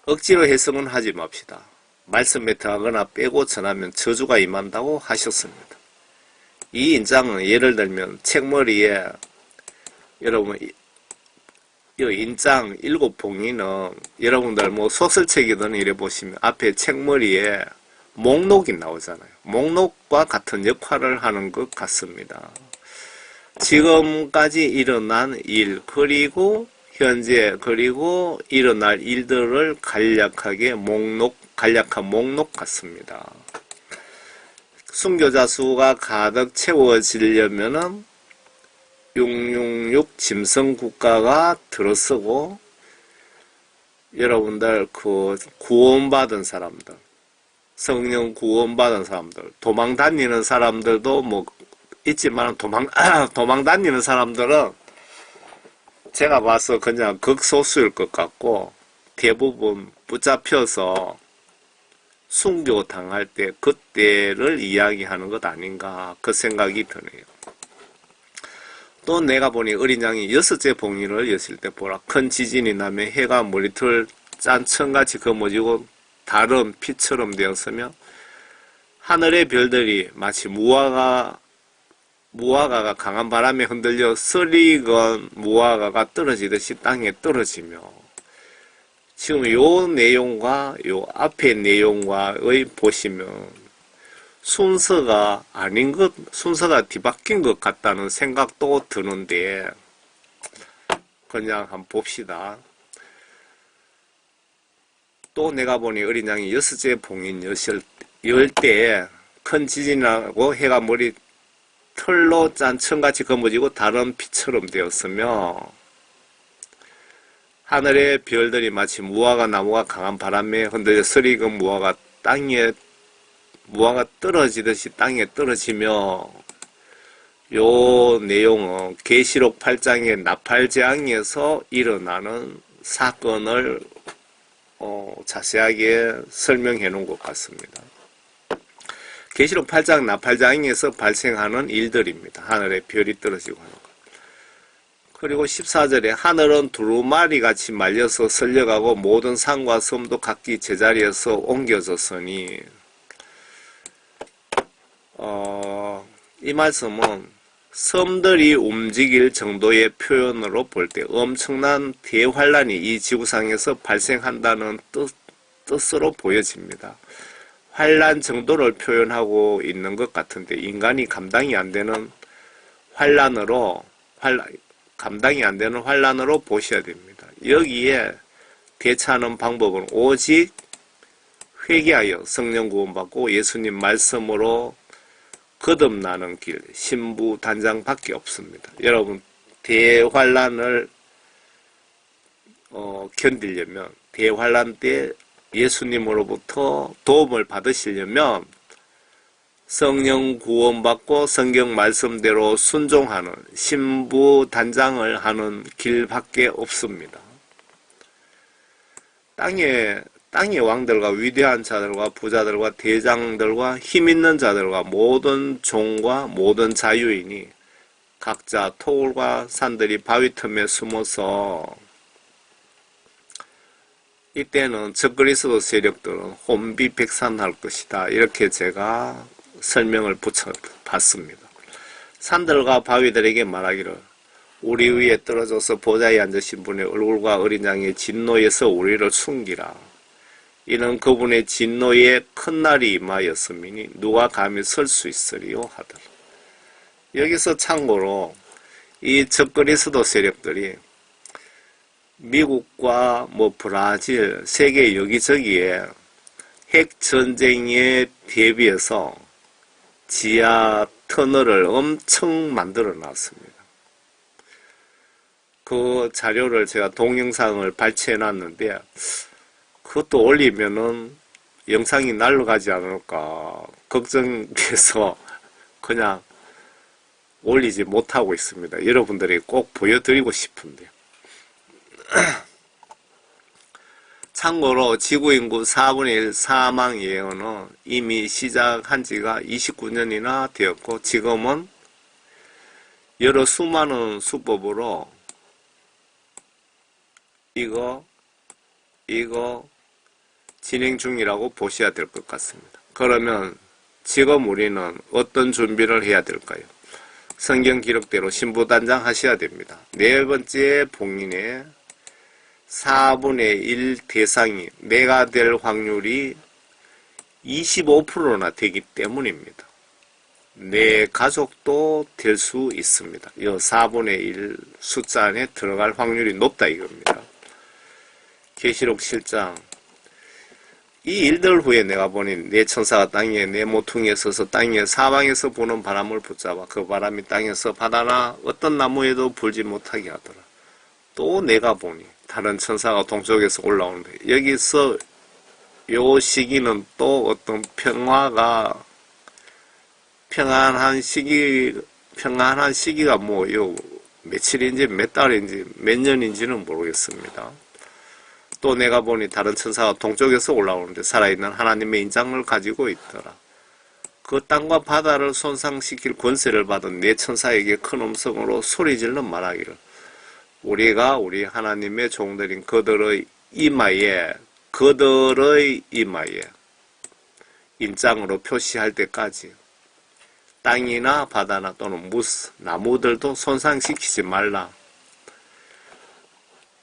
S1: 억지로 해석은 하지 맙시다. 말씀에 더하거나 빼고 전하면 저주가 임한다고 하셨습니다. 이 인장은 예를 들면 책머리에 여러분 이 인장 7봉이는 여러분들 뭐 소설책이든 이래 보시면 앞에 책머리에 목록이 나오잖아요. 목록과 같은 역할을 하는 것 같습니다. 지금까지 일어난 일, 그리고 현재, 그리고 일어날 일들을 간략한 목록 같습니다. 순교자 수가 가득 채워지려면은 666 짐승 국가가 들어서고 여러분들 그 구원받은 사람들, 성령 구원받은 사람들, 도망 다니는 사람들도 뭐 있지만 도망 다니는 사람들은 제가 봐서 그냥 극소수일 것 같고 대부분 붙잡혀서 순교 당할 때 그때를 이야기하는 것 아닌가 그 생각이 드네요. 또 내가 보니 어린 양이 6째 봉인을 여실 때 보라. 큰 지진이 나며 해가 머리털 짠 천같이 검어지고 달은 피처럼 되었으며 하늘의 별들이 마치 무화과가 강한 바람에 흔들려 쓰리건 무화과가 떨어지듯이 땅에 떨어지며 지금 요 내용과 요 앞의 내용과의 보시면 순서가 뒤바뀐 것 같다는 생각도 드는데 그냥 한번 봅시다. 또 내가 보니 어린 양이 6째 봉인 열 때 큰 지진이 나고 해가 머리 털로 짠 천같이 검어지고 달은 피처럼 되었으며 하늘의 별들이 마치 무화과 나무가 강한 바람에 흔들려 서리건 무화과 떨어지듯이 땅에 떨어지며 요 내용은 계시록 8장의 나팔재앙에서 일어나는 사건을 자세하게 설명해 놓은 것 같습니다. 계시록 8장 나팔재앙에서 발생하는 일들입니다. 하늘에 별이 떨어지고 하는 것. 그리고 14절에 하늘은 두루마리같이 말려서 설려가고 모든 산과 섬도 각기 제자리에서 옮겨졌으니 이 말씀은 섬들이 움직일 정도의 표현으로 볼 때 엄청난 대환란이 이 지구상에서 발생한다는 뜻으로 보여집니다. 환란 정도를 표현하고 있는 것 같은데 인간이 감당이 안 되는 감당이 안 되는 환란으로 보셔야 됩니다. 여기에 대처하는 방법은 오직 회개하여 성령 구원받고 예수님 말씀으로 거듭나는 길, 신부 단장밖에 없습니다. 여러분 대환란을 견디려면 대환란 때 예수님으로부터 도움을 받으시려면 성령 구원받고 성경 말씀대로 순종하는 신부 단장을 하는 길밖에 없습니다. 땅의 왕들과 위대한 자들과 부자들과 대장들과 힘있는 자들과 모든 종과 모든 자유인이 각자 토굴과 산들이 바위 틈에 숨어서 이때는 적그리스도 세력들은 혼비백산할 것이다. 이렇게 제가 설명을 붙여봤습니다. 산들과 바위들에게 말하기를 우리 위에 떨어져서 보좌에 앉으신 분의 얼굴과 어린 양의 진노에서 우리를 숨기라. 이는 그분의 진노에 큰 날이 임하였음이니 누가 감히 설 수 있으리요 하더라. 여기서 참고로 이 적그리스도 세력들이 미국과 브라질, 세계 여기저기에 핵전쟁에 대비해서 지하 터널을 엄청 만들어 놨습니다. 그 자료를 제가 동영상을 발췌해 놨는데 그것도 올리면은 영상이 날아가지 않을까 걱정돼서 그냥 올리지 못하고 있습니다. 여러분들이 꼭 보여드리고 싶은데. 참고로 지구인구 4분의 1 사망 예언은 이미 시작한 지가 29년이나 되었고 지금은 여러 수많은 수법으로 이거 진행 중이라고 보셔야 될 것 같습니다. 그러면 지금 우리는 어떤 준비를 해야 될까요? 성경 기록대로 신부단장 하셔야 됩니다. 네 번째 봉인에 4분의 1 대상이 내가 될 확률이 25%나 되기 때문입니다. 내 가족도 될 수 있습니다. 이 4분의 1 숫자 안에 들어갈 확률이 높다 이겁니다. 계시록 7장 이 일들 후에 내가 보니 내 천사가 땅에 내 모퉁이에 서서 땅에 사방에서 부는 바람을 붙잡아 그 바람이 땅에서 바다나 어떤 나무에도 불지 못하게 하더라. 또 내가 보니 다른 천사가 동쪽에서 올라오는데 여기서 요 시기는 또 어떤 평안한 시기가 요 며칠인지 몇 달인지 몇 년인지는 모르겠습니다. 또 내가 보니 다른 천사가 동쪽에서 올라오는데 살아있는 하나님의 인장을 가지고 있더라. 그 땅과 바다를 손상시킬 권세를 받은 네 천사에게 큰 음성으로 소리질러 말하기를 우리가 우리 하나님의 종들인 그들의 이마에 인장으로 표시할 때까지 땅이나 바다나 또는 나무들도 손상시키지 말라.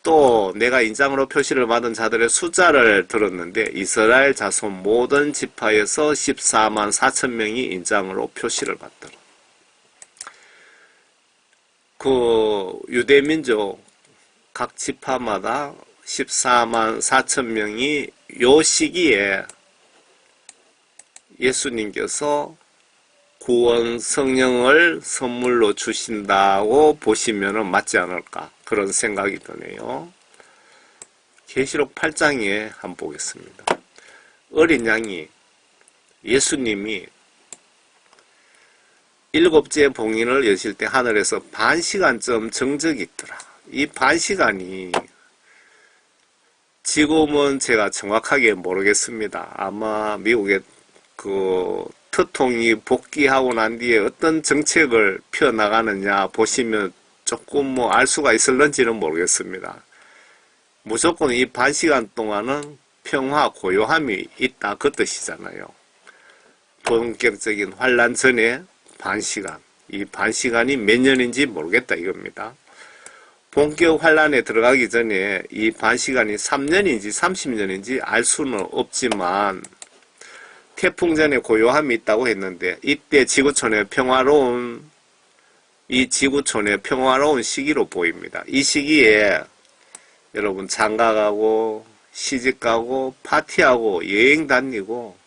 S1: 또 내가 인장으로 표시를 받은 자들의 숫자를 들었는데 이스라엘 자손 모든 지파에서 14만 4천 명이 인장으로 표시를 받더라. 그 유대민족 각 지파마다 14만 4천 명이 요 시기에 예수님께서 구원 성령을 선물로 주신다고 보시면 맞지 않을까 그런 생각이 드네요. 계시록 8장에 한번 보겠습니다. 어린 양이 예수님이 일곱째 봉인을 여실 때 하늘에서 반 시간쯤 정적이 있더라. 이 반 시간이 지금은 제가 정확하게 모르겠습니다. 아마 미국의 특통이 복귀하고 난 뒤에 어떤 정책을 펴나가느냐 보시면 조금 알 수가 있을런지는 모르겠습니다. 무조건 이 반 시간 동안은 평화, 고요함이 있다 그 뜻이잖아요. 본격적인 환란 전에 반 시간, 이 반 시간이 몇 년인지 모르겠다 이겁니다. 본격 환란에 들어가기 전에 이 반시간이 3년인지 30년인지 알 수는 없지만 태풍 전에 고요함이 있다고 했는데 이때 지구촌의 평화로운 시기로 보입니다. 이 시기에 여러분 장가가고 시집가고 파티하고 여행 다니고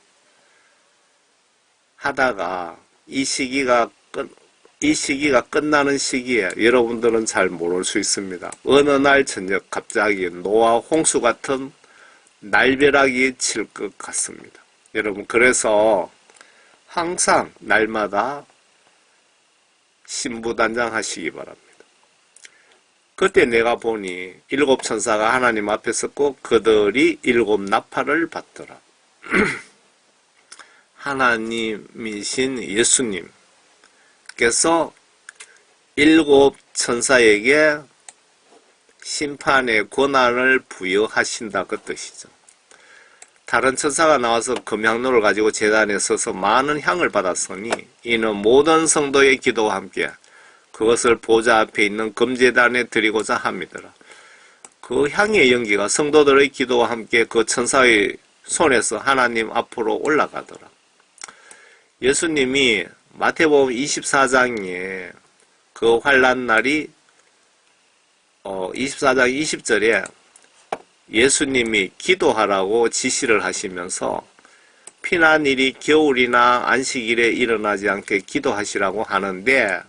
S1: 하다가 이 시기가 끝나는 시기에 여러분들은 잘 모를 수 있습니다. 어느 날 저녁 갑자기 노와 홍수 같은 날벼락이 칠 것 같습니다. 여러분 그래서 항상 날마다 신부단장 하시기 바랍니다. 그때 내가 보니 7 천사가 하나님 앞에 섰고 그들이 7 나팔을 받더라. 하나님이신 예수님께서 7 천사에게 심판의 권한을 부여하신다 그 뜻이죠. 다른 천사가 나와서 금향로를 가지고 제단에 서서 많은 향을 받았으니 이는 모든 성도의 기도와 함께 그것을 보좌 앞에 있는 금제단에 드리고자 함이더라. 그 향의 연기가 성도들의 기도와 함께 그 천사의 손에서 하나님 앞으로 올라가더라. 예수님이 마태복음 24장에 그 환란 날이 24장 20절에 예수님이 기도하라고 지시를 하시면서 피난일이 겨울이나 안식일에 일어나지 않게 기도하시라고 하는데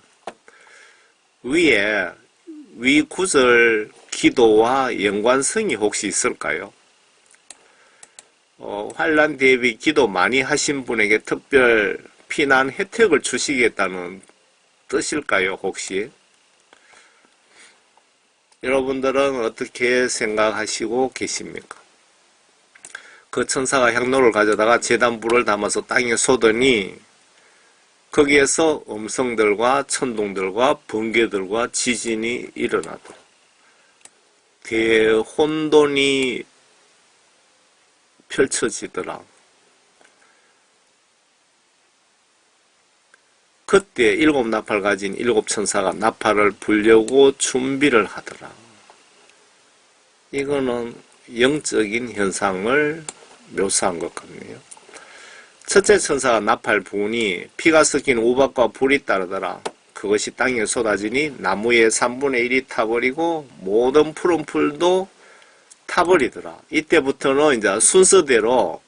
S1: 위 구절 기도와 연관성이 혹시 있을까요? 환란 대비 기도 많이 하신 분에게 특별 피난 혜택을 주시겠다는 뜻일까요, 혹시? 여러분들은 어떻게 생각하시고 계십니까? 그 천사가 향로를 가져다가 제단불을 담아서 땅에 쏟으니 거기에서 음성들과 천둥들과 번개들과 지진이 일어나더라. 대혼돈이 펼쳐지더라. 그때 7 나팔 가진 7 천사가 나팔을 불려고 준비를 하더라. 이거는 영적인 현상을 묘사한 것 같네요. 첫째 천사가 나팔 부으니 피가 섞인 우박과 불이 따르더라. 그것이 땅에 쏟아지니 나무의 3분의 1이 타버리고 모든 푸른 풀도 타버리더라. 이때부터는 이제 순서대로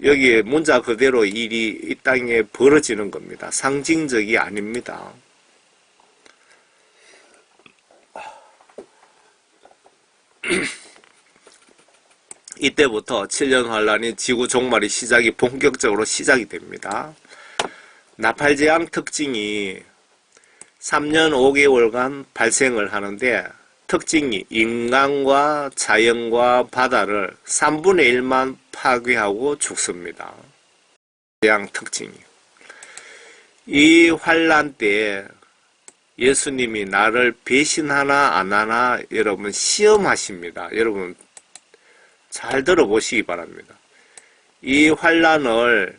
S1: 여기에 문자 그대로 일이 이 땅에 벌어지는 겁니다. 상징적이 아닙니다. 이때부터 7년 환란이 지구 종말이 본격적으로 시작이 됩니다. 나팔재앙 특징이 3년 5개월간 발생을 하는데 특징이 인간과 자연과 바다를 3분의 1만 파괴하고 죽습니다. 재앙 특징이. 이 환란 때 예수님이 나를 배신하나 안 하나 여러분 시험하십니다. 여러분 잘 들어보시기 바랍니다. 이 환란을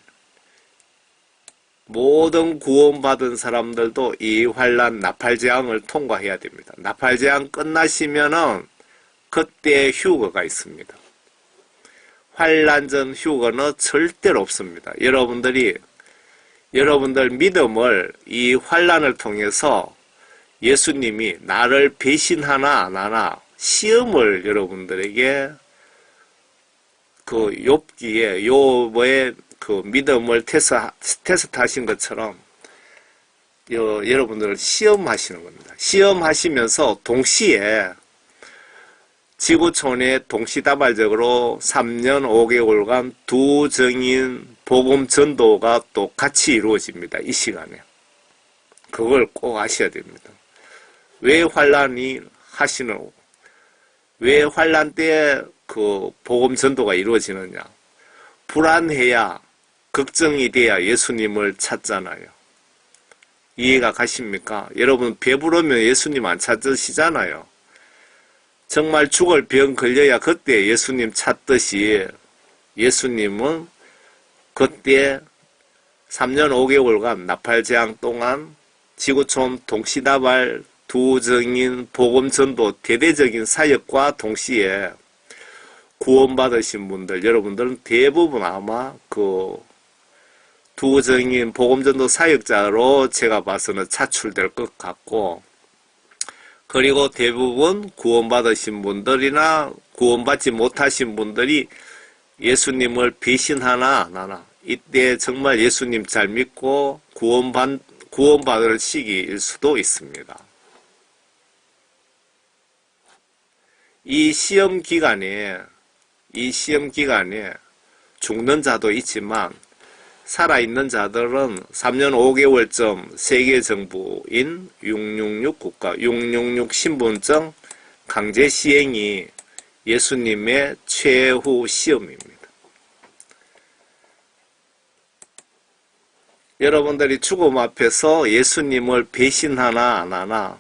S1: 모든 구원받은 사람들도 이 환란 나팔재앙을 통과해야 됩니다. 나팔재앙 끝나시면은 그때 휴거가 있습니다. 환란 전 휴거는 절대로 없습니다. 여러분들 믿음을 이 환란을 통해서 예수님이 나를 배신하나 안 하나 시험을 여러분들에게 그 욥의 그 믿음을 테스트 하신 것처럼 여러분들을 시험하시는 겁니다. 시험하시면서 동시에 지구촌에 동시다발적으로 3년 5개월간 두 정인 복음 전도가 또 같이 이루어집니다. 이 시간에. 그걸 꼭 아셔야 됩니다. 왜 환란 때 그 복음 전도가 이루어지느냐? 불안해야, 걱정이 돼야 예수님을 찾잖아요. 이해가 가십니까? 여러분 배부르면 예수님 안 찾으시잖아요. 정말 죽을 병 걸려야 그때 예수님 찾듯이 예수님은 그때 3년 5개월간 나팔재앙 동안 지구촌 동시다발 두 증인 복음 전도 대대적인 사역과 동시에 구원받으신 분들, 여러분들은 대부분 아마 그 두 증인 복음 전도 사역자로 제가 봐서는 차출될 것 같고, 그리고 대부분 구원받으신 분들이나 구원받지 못하신 분들이 예수님을 배신하나 안 하나, 이때 정말 예수님 잘 믿고 구원받을 시기일 수도 있습니다. 이 시험 기간에 죽는 자도 있지만 살아있는 자들은 3년 5개월쯤 세계 정부인 666 국가 666 신분증 강제 시행이 예수님의 최후 시험입니다. 여러분들이 죽음 앞에서 예수님을 배신하나 안 하나,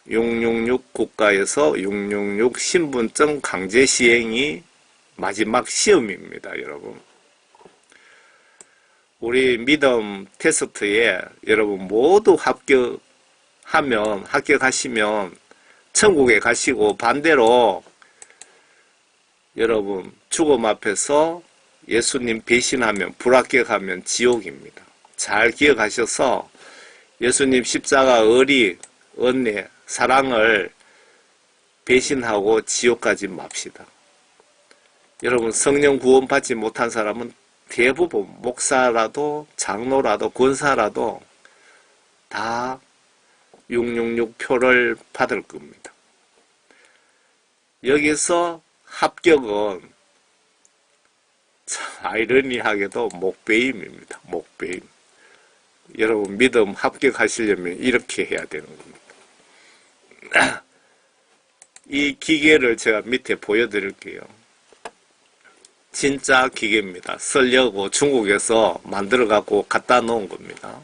S1: 666 국가에서 666 신분증 강제 시행이 마지막 시험입니다, 여러분. 우리 믿음 테스트에 여러분 모두 합격하시면 천국에 가시고, 반대로 여러분 죽음 앞에서 예수님 배신하면, 불합격하면 지옥입니다. 잘 기억하셔서 예수님 십자가 의리, 은혜, 사랑을 배신하고 지옥 가지 맙시다. 여러분 성령 구원 받지 못한 사람은 대부분 목사라도 장로라도 권사라도 다 666 표를 받을 겁니다. 여기서 합격은 참 아이러니하게도 목배임입니다. 목배임. 여러분 믿음 합격하시려면 이렇게 해야 되는 겁니다. 이 기계를 제가 밑에 보여드릴게요. 진짜 기계입니다. 쓰려고 중국에서 만들어갖고 갖다 놓은 겁니다.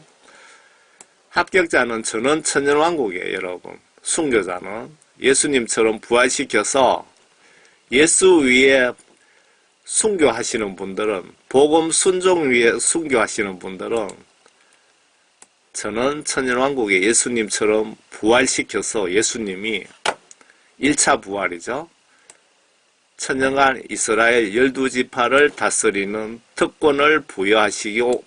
S1: 합격자는 저는 천년왕국이에요, 여러분. 순교자는 예수님처럼 부활시켜서 예수 위에 순교하시는 분들은, 복음 순종 위에 순교하시는 분들은 저는 천년왕국의 예수님처럼 부활시켜서, 예수님이 1차 부활이죠. 천년간 이스라엘 12지파를 다스리는 특권을 부여하시고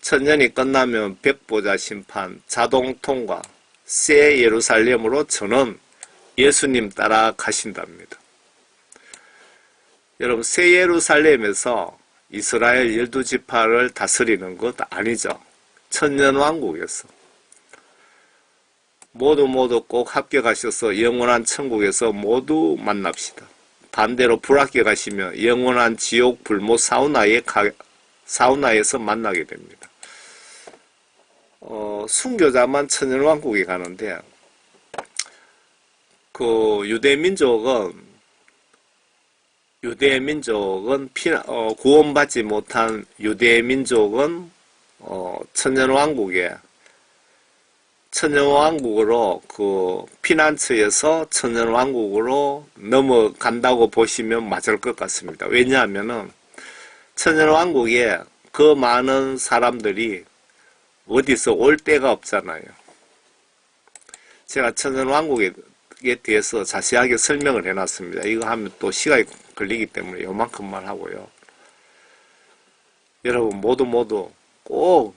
S1: 천년이 끝나면 백보자 심판, 자동 통과, 새 예루살렘으로 저는 예수님 따라 가신답니다. 여러분 새 예루살렘에서 이스라엘 12지파를 다스리는 것 아니죠. 천년왕국에서 모두 꼭 합격하셔서 영원한 천국에서 모두 만납시다. 반대로 불합격하시면 영원한 지옥 불모 사우나에서 만나게 됩니다. 순교자만 천년왕국에 가는데, 그 유대민족은 구원받지 못한 유대민족은 천년왕국으로 그 피난처에서 천년왕국으로 넘어간다고 보시면 맞을 것 같습니다. 왜냐하면은 천년왕국에 그 많은 사람들이 어디서 올 데가 없잖아요. 제가 천년왕국에 대해서 자세하게 설명을 해놨습니다. 이거 하면 또 시간이 걸리기 때문에 요만큼만 하고요. 여러분 모두 꼭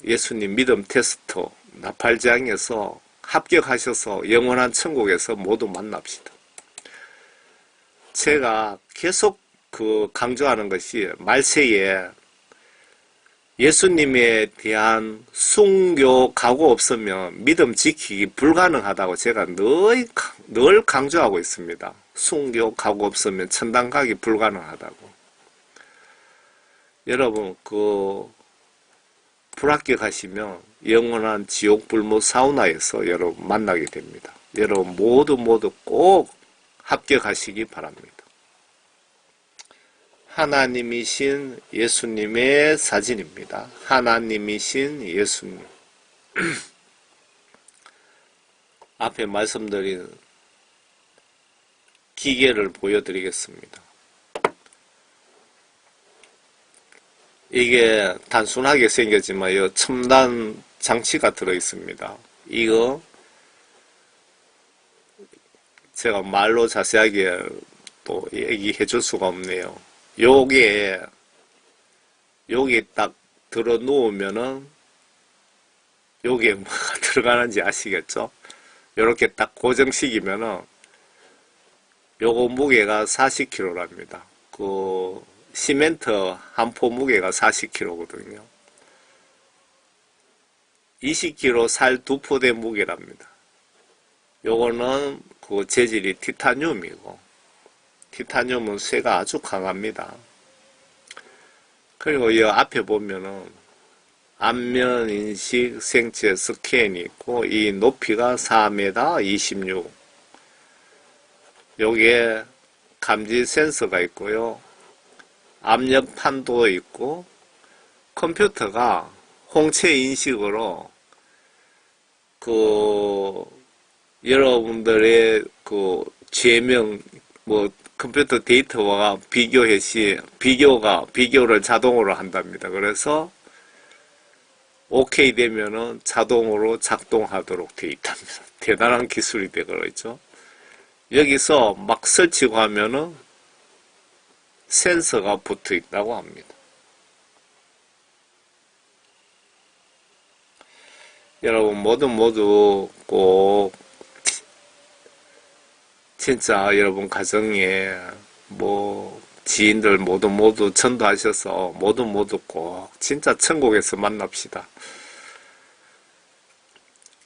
S1: 예수님 믿음 테스트 나팔장에서 합격하셔서 영원한 천국에서 모두 만납시다. 제가 계속 강조하는 것이, 말세에 예수님에 대한 순교 각오 없으면 믿음 지키기 불가능하다고 제가 늘 강조하고 있습니다. 순교 각오 없으면 천당 가기 불가능하다고. 여러분 불합격하시면 영원한 지옥 불모 사우나에서 여러분 만나게 됩니다. 여러분 모두 꼭 합격하시기 바랍니다. 하나님이신 예수님의 사진입니다. 하나님이신 예수님. 앞에 말씀드린 기계를 보여드리겠습니다. 이게 단순하게 생겼지만 이 첨단 장치가 들어 있습니다. 이거 제가 말로 자세하게 또 얘기해 줄 수가 없네요. 요게 딱 들어 놓으면은 요게 뭐가 들어가는지 아시겠죠? 요렇게 딱 고정시키면은 요거 무게가 40kg랍니다. 그 시멘트 한 포 무게가 40kg거든요. 20kg 살 2포 된 무게랍니다. 요거는 그 재질이 티타늄이고, 티타늄은 쇠가 아주 강합니다. 그리고 이 앞에 보면은 앞면 인식 생체 스캔이 있고, 이 높이가 4m 26. 요게 감지 센서가 있고요. 압력판도 있고, 컴퓨터가 홍채 인식으로 그 여러분들의 그 죄명 뭐 컴퓨터 데이터와 비교를 자동으로 한답니다. 그래서 OK 되면은 자동으로 작동하도록 되어 있답니다. 대단한 기술이 되어있죠. 여기서 막 설치고 하면은 센서가 붙어 있다고 합니다. 여러분 모두 꼭 진짜 여러분 가정에 뭐 지인들 모두 전도하셔서 모두 꼭 진짜 천국에서 만납시다.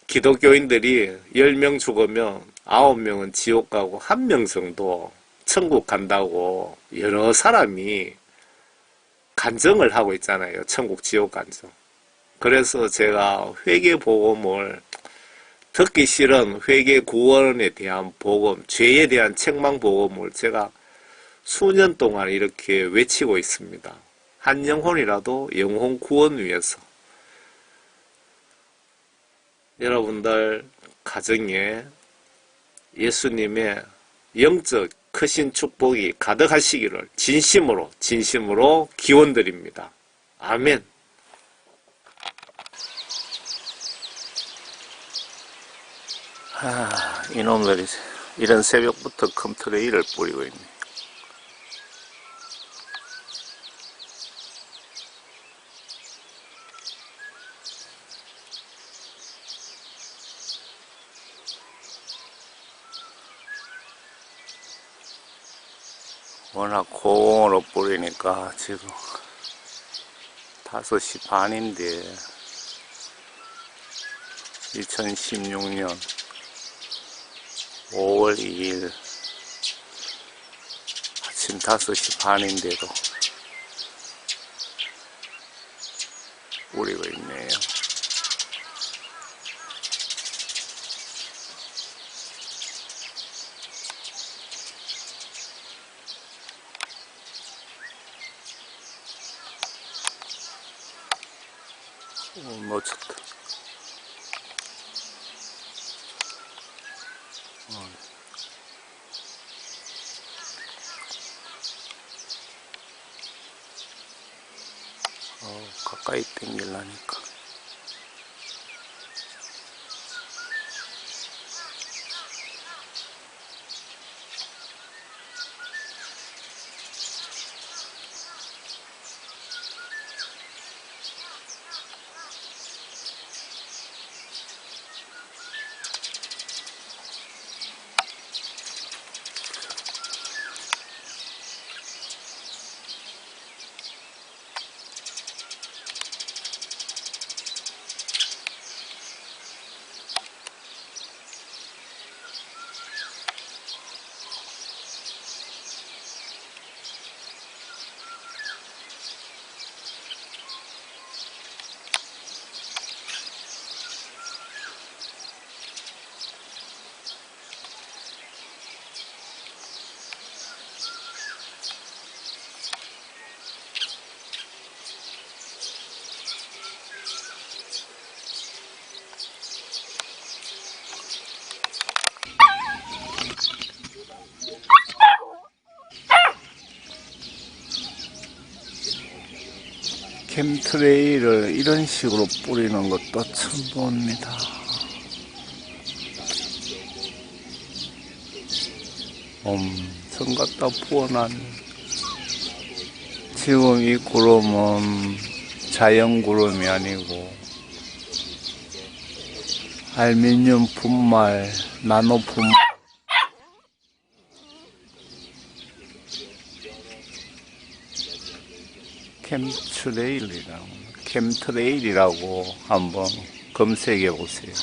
S1: 기독교인들이 10명 죽으면 9명은 지옥 가고 1명 정도 천국 간다고 여러 사람이 간증을 하고 있잖아요. 천국 지옥 간증. 그래서 제가 회개복음을 듣기 싫은 회개 구원에 대한 복음, 죄에 대한 책망 복음을 제가 수년 동안 이렇게 외치고 있습니다. 한 영혼이라도 영혼 구원 위해서 여러분들 가정에 예수님의 영적 크신 축복이 가득하시기를 진심으로 기원드립니다. 아멘. 이놈들이 이런 새벽부터 컴퓨터에 일을 뿌리고 있네. 워낙 고공으로 뿌리니까 지금 5시 반인데 2016년 5월 2일 아침 5시 반인데도 뿌리고 있네요. 놓쳤다. 가까이 당기려니까. 캠트레일을 이런 식으로 뿌리는 것도 처음 봅니다. 엄청 갖다 부어놨네. 지금 이 구름은 자연 구름이 아니고 알루미늄 분말, 나노 분말. 캠트레일이라고 한번 검색해 보세요.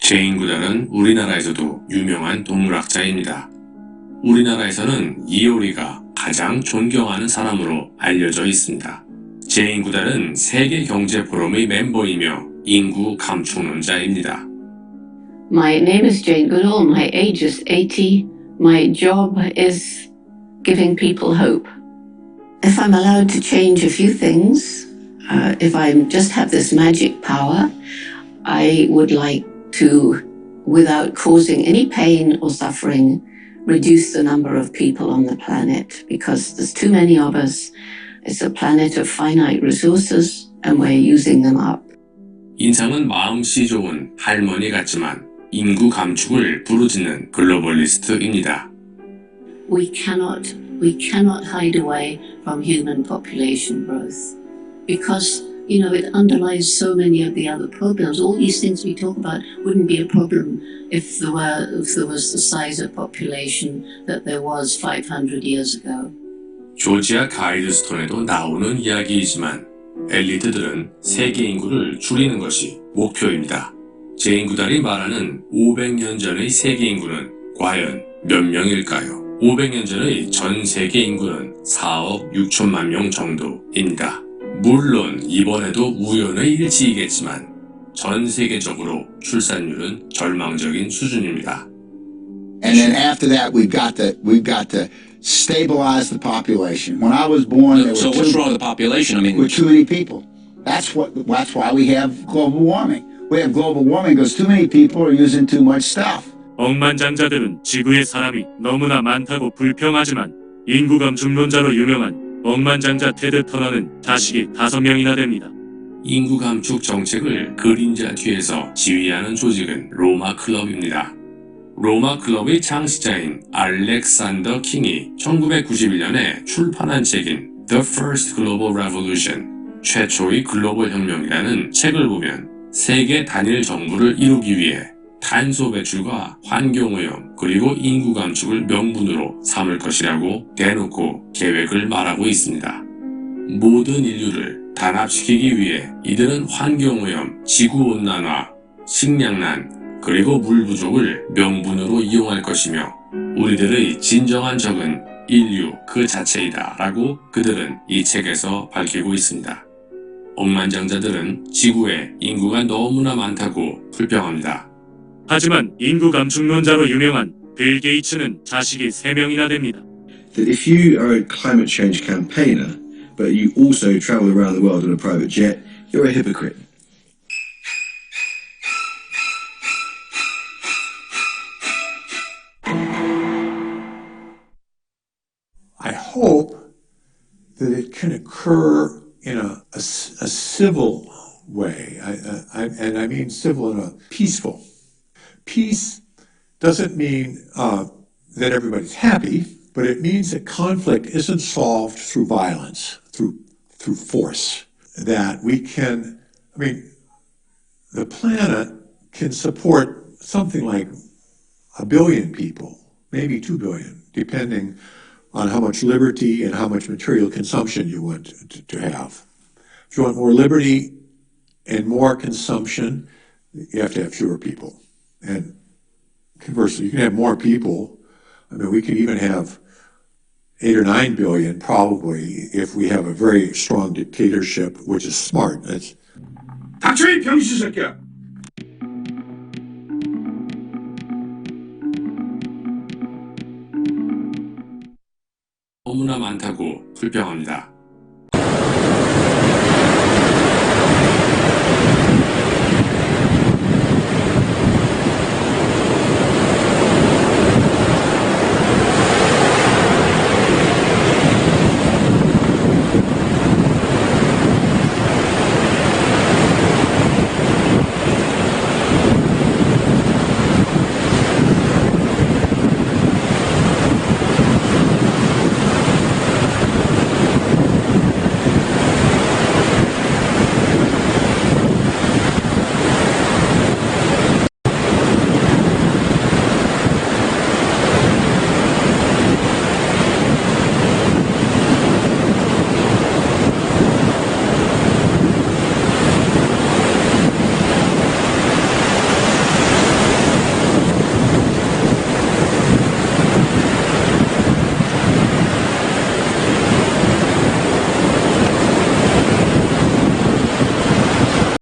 S2: 제인 구달은 우리나라에서도 유명한 동물학자입니다. 우리나라에서는 이효리가 가장 존경하는 사람으로 알려져 있습니다. 제인 구달은 세계경제포럼의 멤버이며 인구 감축론자입니다.
S3: My name is Jane Goodall. My age is 80. My job is giving people hope. If I'm allowed to change a few things, if I just have this magic power, I would like to, without causing any pain or suffering, reduce the number of people on the planet because there's too many of us. It's a planet of finite resources and we're using them up.
S2: 인상은 마음씨 좋은 할머니 같지만 인구 감축을 부르짖는 글로벌리스트입니다.
S3: We cannot hide away from human population growth because, it underlies so many of the other problems. All these things we talk about wouldn't be a problem if there was the size of population that there was 500 years ago.
S2: 조지아 가이드스톤에도 나오는 이야기이지만 엘리트들은 세계 인구를 줄이는 것이 목표입니다. 제인 구달이 말하는 500년 전의 세계 인구는 과연 몇 명일까요? 500년 전의 전 세계 인구는 4억 6천만 명 정도입니다. 물론 이번에도 우연의 일치이겠지만 전 세계적으로 출산율은 절망적인 수준입니다.
S4: And then after that, we've got to stabilize the population. When I was born,
S5: So what's wrong with the population? I mean,
S4: were too many people. That's why we have global warming. We have global warming because too many people are using too much stuff.
S6: 억만장자들은 지구에 사람이 너무나 많다고 불평하지만 인구 감축론자로 유명한 억만장자 테드 터너는 자식이 5명이나 됩니다.
S2: 인구 감축 정책을 그림자 뒤에서 지휘하는 조직은 로마 클럽입니다. 로마 클럽의 창시자인 알렉산더 킹이 1991년에 출판한 책인 The First Global Revolution, 최초의 글로벌 혁명이라는 책을 보면 세계 단일 정부를 이루기 위해 탄소 배출과 환경오염 그리고 인구 감축을 명분으로 삼을 것이라고 대놓고 계획을 말하고 있습니다. 모든 인류를 단합시키기 위해 이들은 환경오염, 지구온난화, 식량난, 그리고 물 부족을 명분으로 이용할 것이며 우리들의 진정한 적은 인류 그 자체이다 라고 그들은 이 책에서 밝히고 있습니다. 억만장자들은 지구에 인구가 너무나 많다고 불평합니다.
S6: 하지만 인구 감축론자로 유명한 빌 게이츠는 자식이 3명이나 됩니다.
S7: That if you are a climate change campaigner, but you also travel around the world on a private jet, you're a hypocrite.
S8: I hope that it can occur in a civil way, and I mean civil in a peaceful. Peace doesn't mean that everybody's happy, but it means that conflict isn't solved through violence, through force. That we can, the planet can support something like 1 billion people, maybe 2 billion, depending on how much liberty and how much material consumption you want to have. If you want more liberty and more consumption, you have to have fewer people. And conversely, you can have more people. We could even have 8 or 9 billion probably if we have a very strong dictatorship, which is smart.
S5: 닥쳐 이 병신 새끼야.
S2: 너무나 많다고 불평합니다.